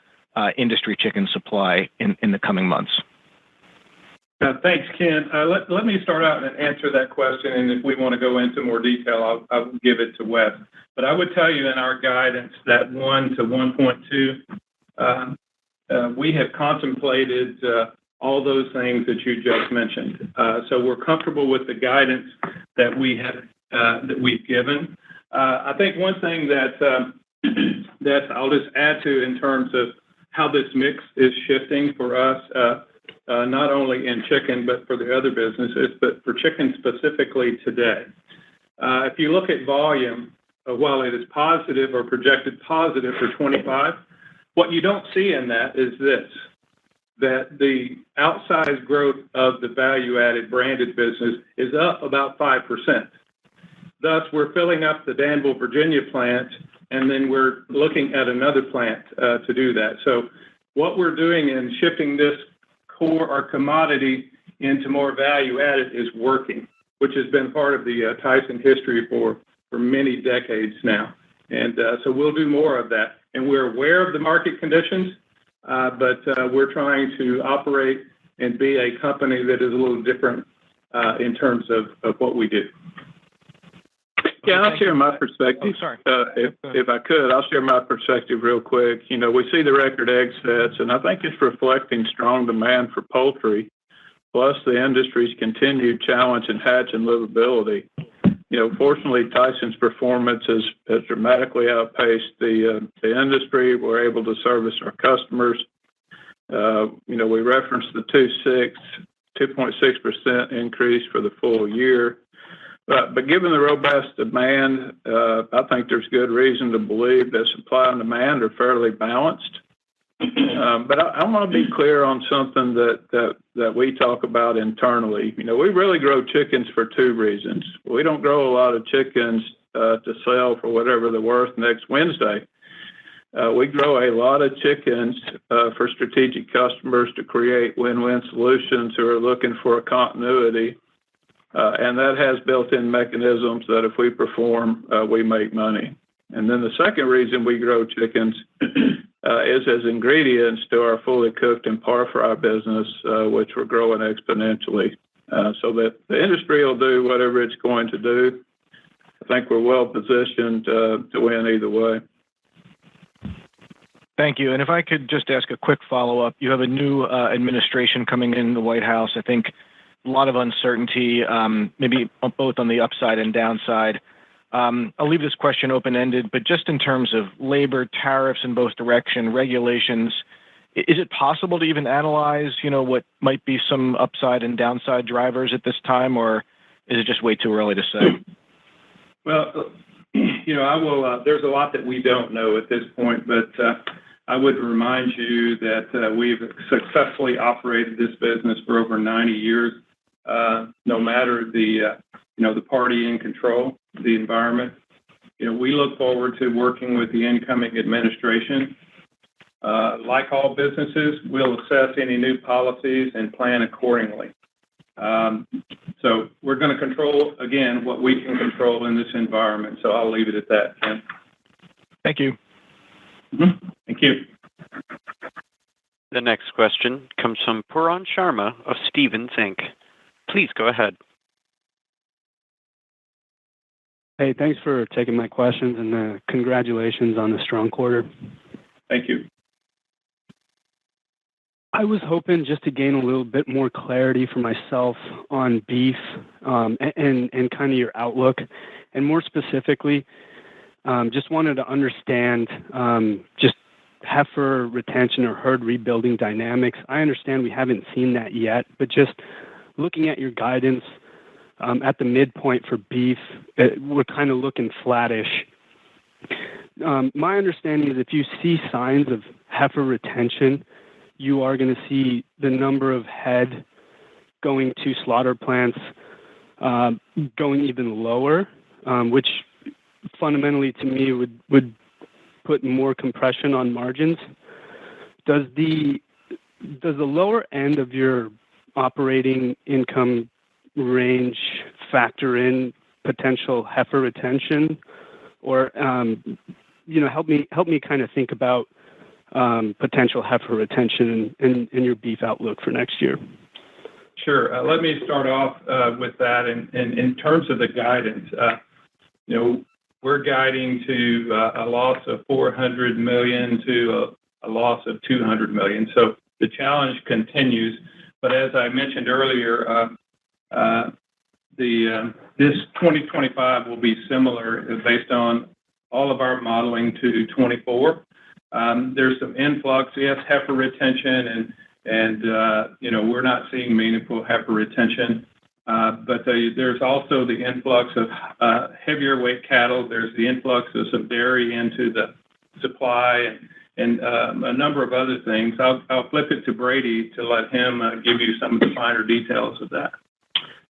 industry chicken supply in the coming months. Thanks, Ken. Let me start out and answer that question, and if we want to go into more detail, I'll give it to Wes. But I would tell you in our guidance that 1 to 1.2, we have contemplated all those things that you just mentioned. So we're comfortable with the guidance that we've given. I think one thing that I'll just add to in terms of how this mix is shifting for us, not only in chicken, but for the other businesses, but for chicken specifically today. If you look at volume, while it is positive or projected positive for 25, what you don't see in that is this, that the outsized growth of the value-added branded business is up about 5%. Thus, we're filling up the Danville, Virginia plant, and then we're looking at another plant to do that. So what we're doing in shifting this core or commodity into more value-added is working, which has been part of the Tyson history for many decades now. And so we'll do more of that. And we're aware of the market conditions, but we're trying to operate and be a company that is a little different in terms of what we do. Yeah, I'll share my perspective. Oh, sorry. If I could, I'll share my perspective real quick. We see the record egg sets, and I think it's reflecting strong demand for poultry, plus the industry's continued challenge in hatch and livability. Fortunately, Tyson's performance has dramatically outpaced the industry. We're able to service our customers. We referenced the 2.6% increase for the full year. But given the robust demand, I think there's good reason to believe that supply and demand are fairly balanced. But I want to be clear on something that we talk about internally. We really grow chickens for two reasons. We don't grow a lot of chickens to sell for whatever they're worth next Wednesday. We grow a lot of chickens for strategic customers to create win-win solutions who are looking for a continuity. And that has built-in mechanisms that if we perform, we make money. And then the second reason we grow chickens is as ingredients to our fully cooked and par-fry business, which we're growing exponentially. So that the industry will do whatever it's going to do. I think we're well positioned to win either way. Thank you. And if I could just ask a quick follow-up. You have a new administration coming in the White House. I think a lot of uncertainty, maybe both on the upside and downside. I'll leave this question open-ended, but just in terms of labor, tariffs in both direction, regulations, is it possible to even analyze, what might be some upside and downside drivers at this time, or is it just way too early to say? Well, I will. There's a lot that we don't know at this point, but I would remind you that we've successfully operated this business for over 90 years. No matter the party in control, the environment. We look forward to working with the incoming administration. Like all businesses, we'll assess any new policies and plan accordingly. So we're going to control, again, what we can control in this environment. So I'll leave it at that, Ken. Thank you. Mm-hmm. Thank you. The next question comes from Pooran Sharma of Stephens Inc. Please go ahead. Hey, thanks for taking my questions, and congratulations on the strong quarter. Thank you. I was hoping just to gain a little bit more clarity for myself on beef and kind of your outlook, and more specifically, just wanted to understand just heifer retention or herd rebuilding dynamics. I understand we haven't seen that yet, but just looking at your guidance at the midpoint for beef, we're kind of looking flattish. My understanding is if you see signs of heifer retention, you are going to see the number of head going to slaughter plants going even lower, which fundamentally to me would put more compression on margins. Does the lower end of your operating income range factor in potential heifer retention, or help me kind of think about potential heifer retention in your beef outlook for next year? Sure. Let me start off with that. In terms of the guidance, we're guiding to a loss of $400 million to a loss of $200 million. So the challenge continues. But as I mentioned earlier, this 2025 will be similar based on all of our modeling to 24. There's some influx, yes, heifer retention, and we're not seeing meaningful heifer retention. But there's also the influx of heavier weight cattle. There's the influx of some dairy into the supply and a number of other things. I'll flip it to Brady to let him give you some of the finer details of that.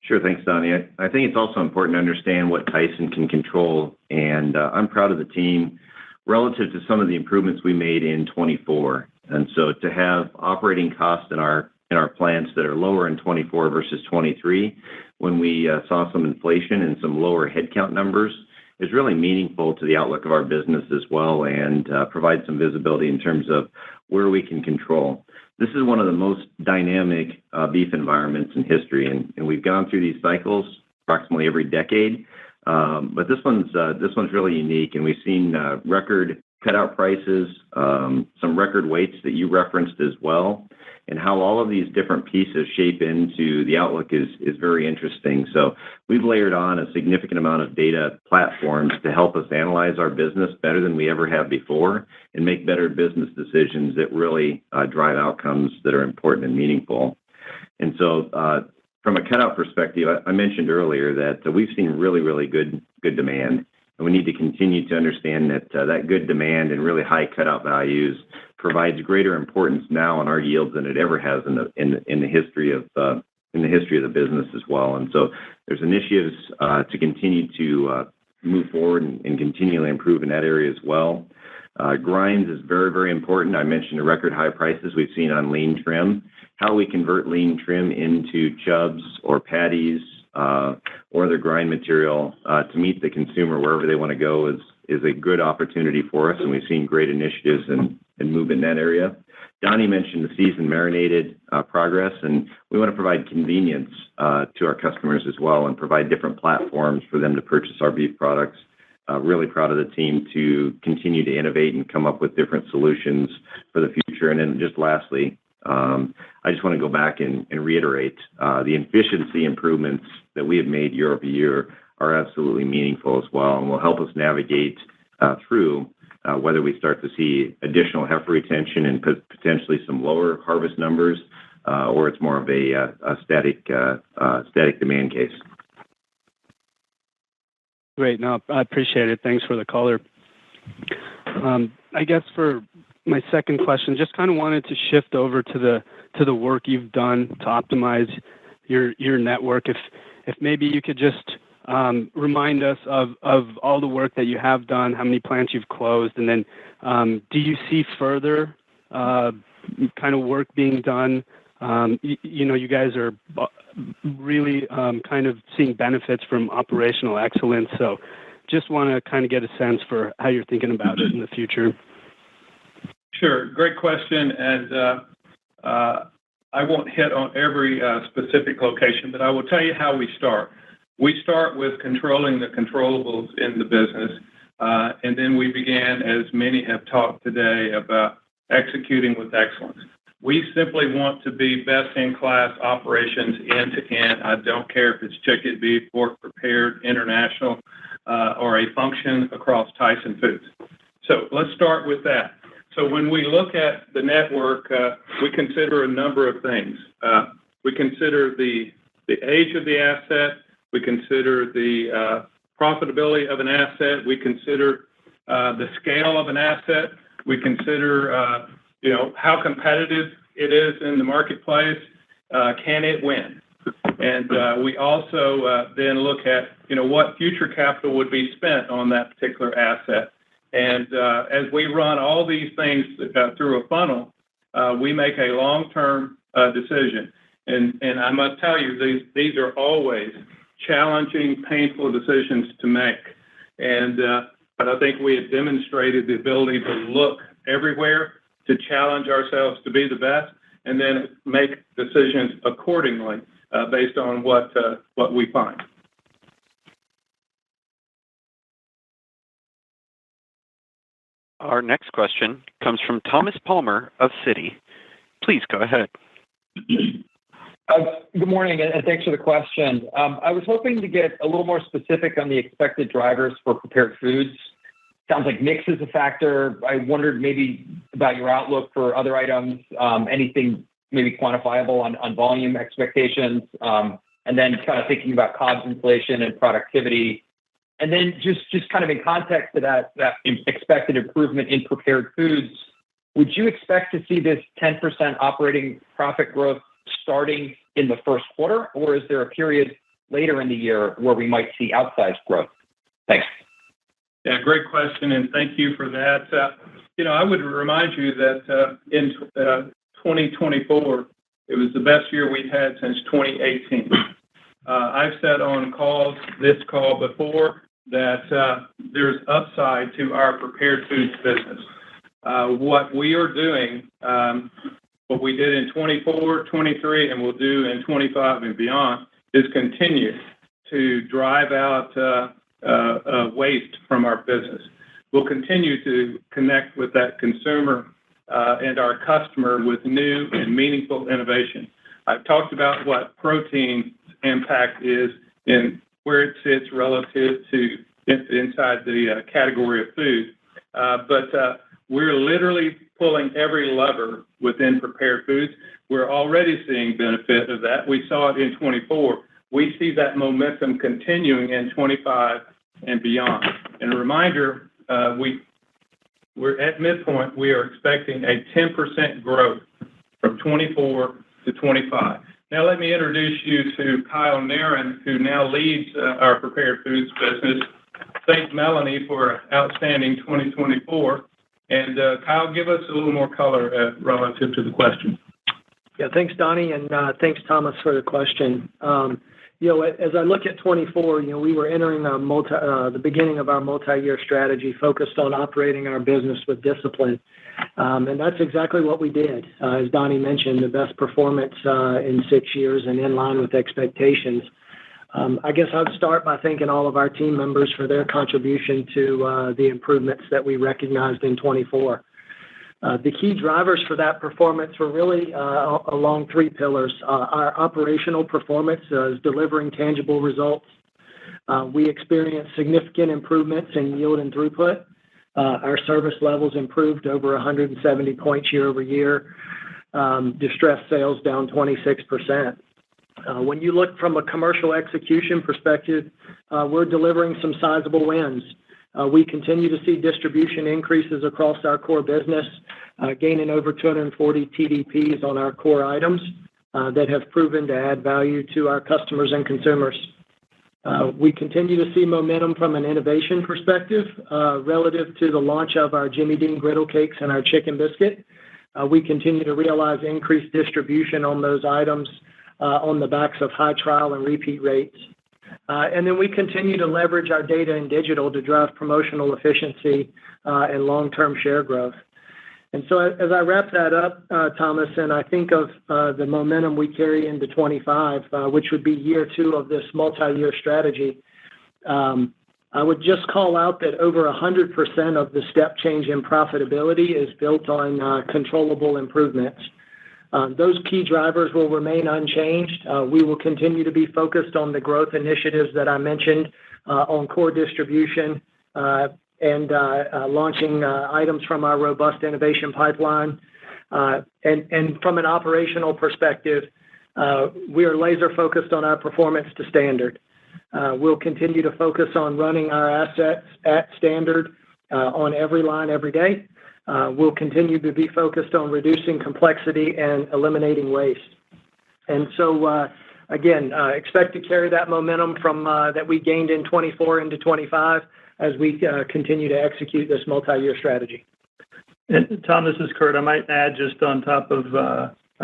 Sure. Thanks, Donnie. I think it's also important to understand what Tyson can control, and I'm proud of the team relative to some of the improvements we made in 24. And so to have operating costs in our plants that are lower in 24 versus 23, when we saw some inflation and some lower headcount numbers, is really meaningful to the outlook of our business as well, and provide some visibility in terms of where we can control. this is one of the most dynamic beef environments in history, and we've gone through these cycles approximately every decade. But this one's really unique, and we've seen record cutout prices, some record weights that you referenced as well, and how all of these different pieces shape into the outlook is very interesting. So we've layered on a significant amount of data platforms to help us analyze our business better than we ever have before and make better business decisions that really drive outcomes that are important and meaningful. And so from a cutout perspective, I mentioned earlier that we've seen really, really good demand. And we need to continue to understand that that good demand and really high cutout values provides greater importance now on our yields than it ever has in the history of the business as well. And so there's initiatives to continue to move forward and continually improve in that area as well. Grinds is very, very important. I mentioned the record high prices we've seen on lean trim. How we convert lean trim into chubs or patties or other grind material to meet the consumer wherever they want to go is a good opportunity for us, and we've seen great initiatives and movement in that area. Donnie mentioned the seasoned marinated progress, and we want to provide convenience to our customers as well and provide different platforms for them to purchase our beef products. Really proud of the team to continue to innovate and come up with different solutions for the future. And then just lastly, I just want to go back and reiterate the efficiency improvements that we have made year over year are absolutely meaningful as well and will help us navigate through whether we start to see additional heifer retention and potentially some lower harvest numbers or it's more of a static demand case. Great. No, I appreciate it. Thanks for the color. I guess for my second question, just kind of wanted to shift over to the work you've done to optimize your network. If maybe you could just remind us of all the work that you have done, how many plants you've closed, and then do you see further kind of work being done? You guys are really kind of seeing benefits from operational excellence. So just want to kind of get a sense for how you're thinking about it in the future. Sure. Great question. And I won't hit on every specific location, but I will tell you how we start. We start with controlling the controllables in the business. And then we began, as many have talked today, about executing with excellence. We simply want to be best-in-class operations end-to-end. I don't care if it's chicken, beef, pork, prepared, international, or a function across Tyson Foods. So let's start with that. So when we look at the network, we consider a number of things. We consider the age of the asset. We consider the profitability of an asset. We consider the scale of an asset. We consider how competitive it is in the marketplace. Can it win? And we also then look at what future capital would be spent on that particular asset. And as we run all these things through a funnel, we make a long-term decision. And I must tell you, these are always challenging, painful decisions to make. But I think we have demonstrated the ability to look everywhere, to challenge ourselves to be the best, and then make decisions accordingly based on what we find. Our next question comes from Thomas Palmer of Citi. Please go ahead. Good morning, and thanks for the question. I was hoping to get a little more specific on the expected drivers for prepared foods. Sounds like mix is a factor. I wondered maybe about your outlook for other items, anything maybe quantifiable on volume expectations, and then kind of thinking about COGS inflation and productivity. And then just kind of in context to that expected improvement in prepared foods, would you expect to see this 10% operating profit growth starting in the first quarter, or is there a period later in the year where we might see outsized growth? Thanks. Yeah, great question, and thank you for that. I would remind you that in 2024, it was the best year we've had since 2018. I've said on this call before, that there's upside to our prepared foods business. What we are doing what we did in 24, 23, and we'll do in 25 and beyond is continue to drive out waste from our business. We'll continue to connect with that consumer and our customer with new and meaningful innovation. I've talked about what protein impact is and where it sits relative to inside the category of food. But we're literally pulling every lever within prepared foods. We're already seeing benefit of that. We saw it in 24. We see that momentum continuing in 25 and beyond. And a reminder, we're at midpoint. We are expecting a 10% growth from 24 to 25. Now let me introduce you to Kyle Narin, who now leads our prepared foods business. Thank Melanie for outstanding 2024. And Kyle, give us a little more color relative to the question. Yeah, thanks, Donnie, and thanks, Thomas, for the question. As I look at 24, we were entering the beginning of our multi-year strategy focused on operating our business with discipline. And that's exactly what we did. As Donnie mentioned, the best performance in 6 years and in line with expectations. I guess I'd start by thanking all of our team members for their contribution to the improvements that we recognized in 24. The key drivers for that performance were really along three pillars. Our operational performance is delivering tangible results. We experienced significant improvements in yield and throughput. Our service levels improved over 170 points year over year. Distressed sales down 26%. When you look from a commercial execution perspective, we're delivering some sizable wins. We continue to see distribution increases across our core business, gaining over 240 TDPs on our core items that have proven to add value to our customers and consumers. We continue to see momentum from an innovation perspective relative to the launch of our Jimmy Dean griddle cakes and our chicken biscuit. We continue to realize increased distribution on those items on the backs of high trial and repeat rates. And then we continue to leverage our data and digital to drive promotional efficiency and long-term share growth. And so as I wrap that up, Thomas, and I think of the momentum we carry into 25, which would be year 2 of this multi-year strategy, I would just call out that over 100% of the step change in profitability is built on controllable improvements. Those key drivers will remain unchanged. We will continue to be focused on the growth initiatives that I mentioned on core distribution and launching items from our robust innovation pipeline. And from an operational perspective, we are laser focused on our performance to standard. We'll continue to focus on running our assets at standard on every line every day. We'll continue to be focused on reducing complexity and eliminating waste. And so, again, expect to carry that momentum from that we gained in 24 into 25 as we continue to execute this multi-year strategy. And Tom, this is Kurt. I might add just on top of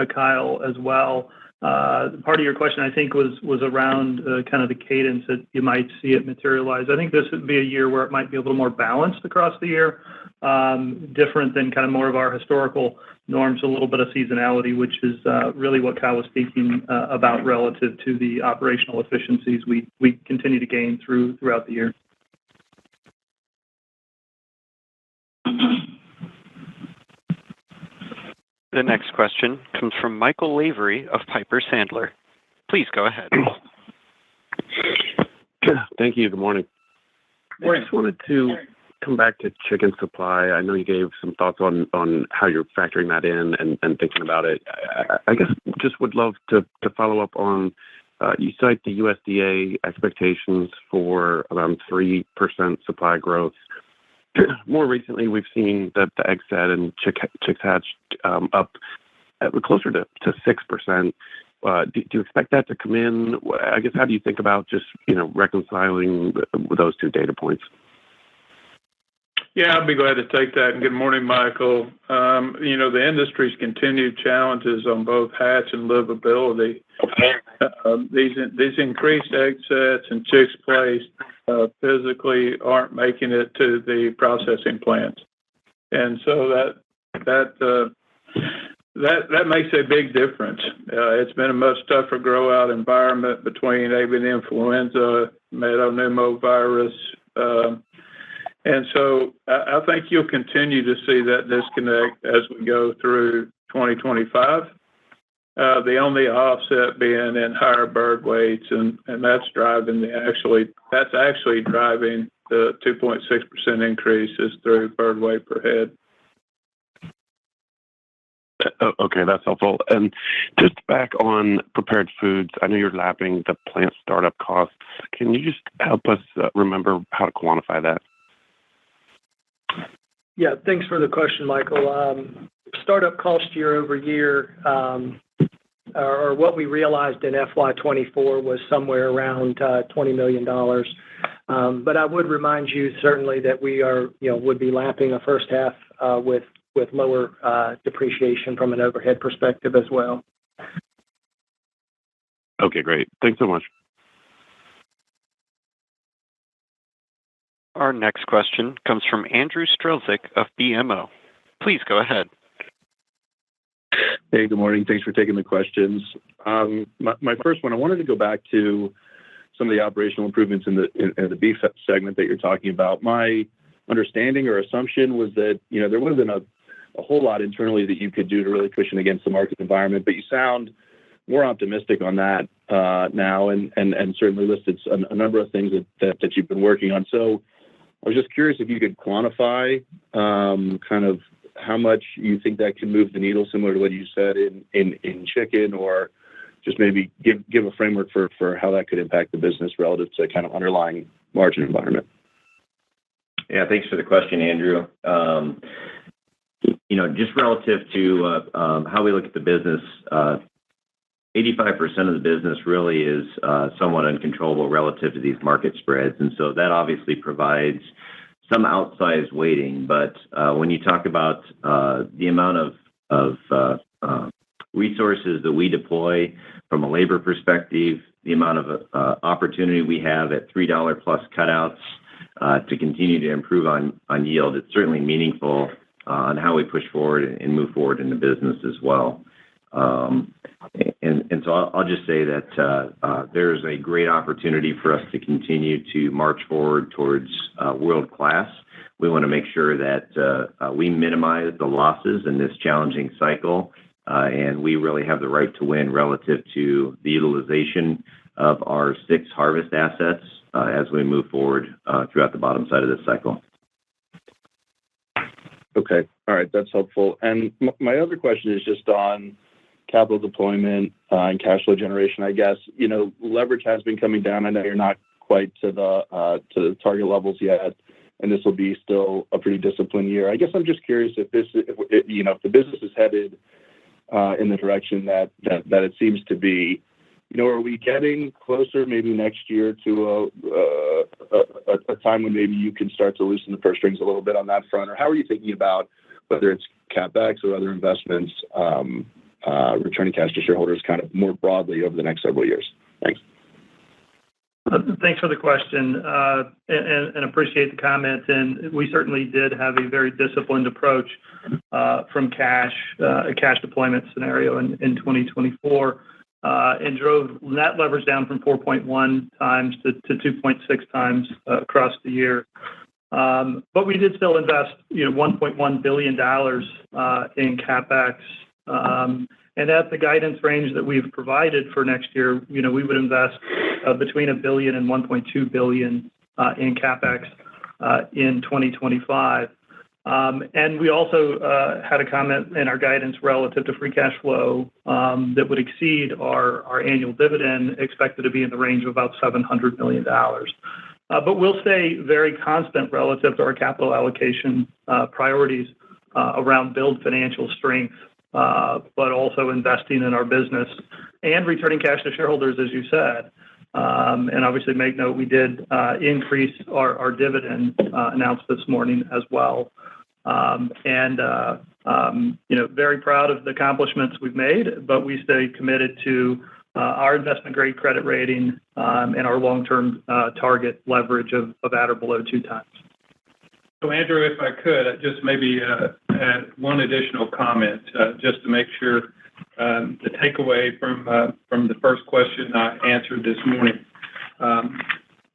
Kyle as well. Part of your question, I think, was around kind of the cadence that you might see it materialize. I think this would be a year where it might be a little more balanced across the year, different than kind of more of our historical norms, a little bit of seasonality, which is really what Kyle was speaking about relative to the operational efficiencies we continue to gain throughout the year. The next question comes from Michael Lavery of Piper Sandler. Please go ahead. Thank you. Good morning. Morning. I just wanted to come back to chicken supply. I know you gave some thoughts on how you're factoring that in and thinking about it. I guess just would love to follow up on, you cite the USDA expectations for around 3% supply growth. More recently, we've seen that the egg set and chicks hatched up at closer to 6%. Do you expect that to come in? I guess, how do you think about just, reconciling those two data points? Yeah, I'll be glad to take that. And good morning, Michael. The industry's continued challenges on both hatch and livability. These increased egg sets and chicks placed physically aren't making it to the processing plants. And so that That makes a big difference. It's been a much tougher grow-out environment between avian influenza, metapneumovirus, and so I think you'll continue to see that disconnect as we go through 2025. The only offset being in higher bird weights, and that's driving actually driving the 2.6% increases through bird weight per head. Okay, that's helpful. And just back on prepared foods, I know you're lapping the plant startup costs. Can you just help us remember how to quantify that? Yeah, thanks for the question, Michael. Startup cost year over year, or what we realized in FY24 was somewhere around $20 million. But I would remind you certainly that we would be lapping a first half with lower depreciation from an overhead perspective as well. Okay, great. Thanks so much. Our next question comes from Andrew Strelzik of BMO. Please go ahead. Hey, good morning. Thanks for taking the questions. My first one, I wanted to go back to some of the operational improvements in the beef segment that you're talking about. My understanding or assumption was that there would have been a whole lot internally that you could do to really cushion against the market environment, but you sound more optimistic on that now, and certainly listed a number of things that you've been working on. So I was just curious if you could quantify kind of how much you think that can move the needle, similar to what you said in chicken, or just maybe give a framework for how that could impact the business relative to kind of underlying margin environment. Yeah, thanks for the question, Andrew. Just relative to how we look at the business, 85% of the business really is somewhat uncontrollable relative to these market spreads. And so that obviously provides some outsized weighting. But when you talk about the amount of resources that we deploy from a labor perspective, the amount of opportunity we have at $3 plus cutouts to continue to improve on yield, it's certainly meaningful on how we push forward and move forward in the business as well. And so I'll just say that there is a great opportunity for us to continue to march forward towards world class. We want to make sure that we minimize the losses in this challenging cycle, and we really have the right to win relative to the utilization of our 6 harvest assets as we move forward throughout the bottom side of this cycle. Okay. All right. That's helpful. And my other question is just on capital deployment and cash flow generation, I guess. Leverage has been coming down. I know you're not quite to the target levels yet, and this will be still a pretty disciplined year. I guess I'm just curious if the business is headed in the direction that it seems to be. Are we getting closer maybe next year to a time when maybe you can start to loosen the purse strings a little bit on that front? Or how are you thinking about whether it's CapEx or other investments, returning cash to shareholders kind of more broadly over the next several years? Thanks. Thanks for the question and appreciate the comments. And we certainly did have a very disciplined approach from a cash deployment scenario in 2024 and drove net leverage down from 4.1 times to 2.6 times across the year. But we did still invest $1.1 billion in CapEx. And at the guidance range that we've provided for next year, we would invest between $1 billion and $1.2 billion in CapEx in 2025. And we also had a comment in our guidance relative to free cash flow that would exceed our annual dividend, expected to be in the range of about $700 million. But we'll stay very constant relative to our capital allocation priorities around build financial strength, but also investing in our business and returning cash to shareholders, as you said. And obviously, make note, we did increase our dividend announced this morning as well. Very proud of the accomplishments we've made, but we stay committed to our investment-grade credit rating and our long-term target leverage of at or below 2 times. So, Andrew, if I could, just maybe add one additional comment just to make sure the takeaway from the first question I answered this morning.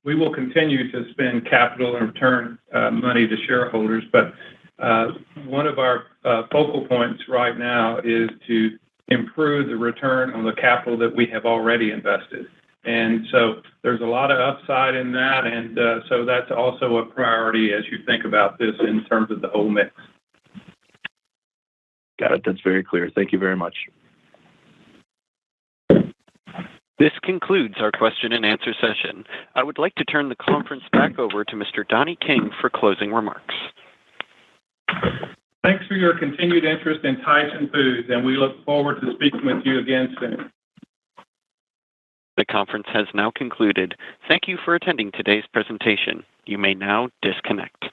We will continue to spend capital and return money to shareholders, but one of our focal points right now is to improve the return on the capital that we have already invested. And so there's a lot of upside in that, and so that's also a priority as you think about this in terms of the whole mix. Got it. That's very clear. Thank you very much. This concludes our question and answer session. I would like to turn the conference back over to Mr. Donnie King for closing remarks. Thanks for your continued interest in Tyson Foods, and we look forward to speaking with you again soon. The conference has now concluded. Thank you for attending today's presentation. You may now disconnect.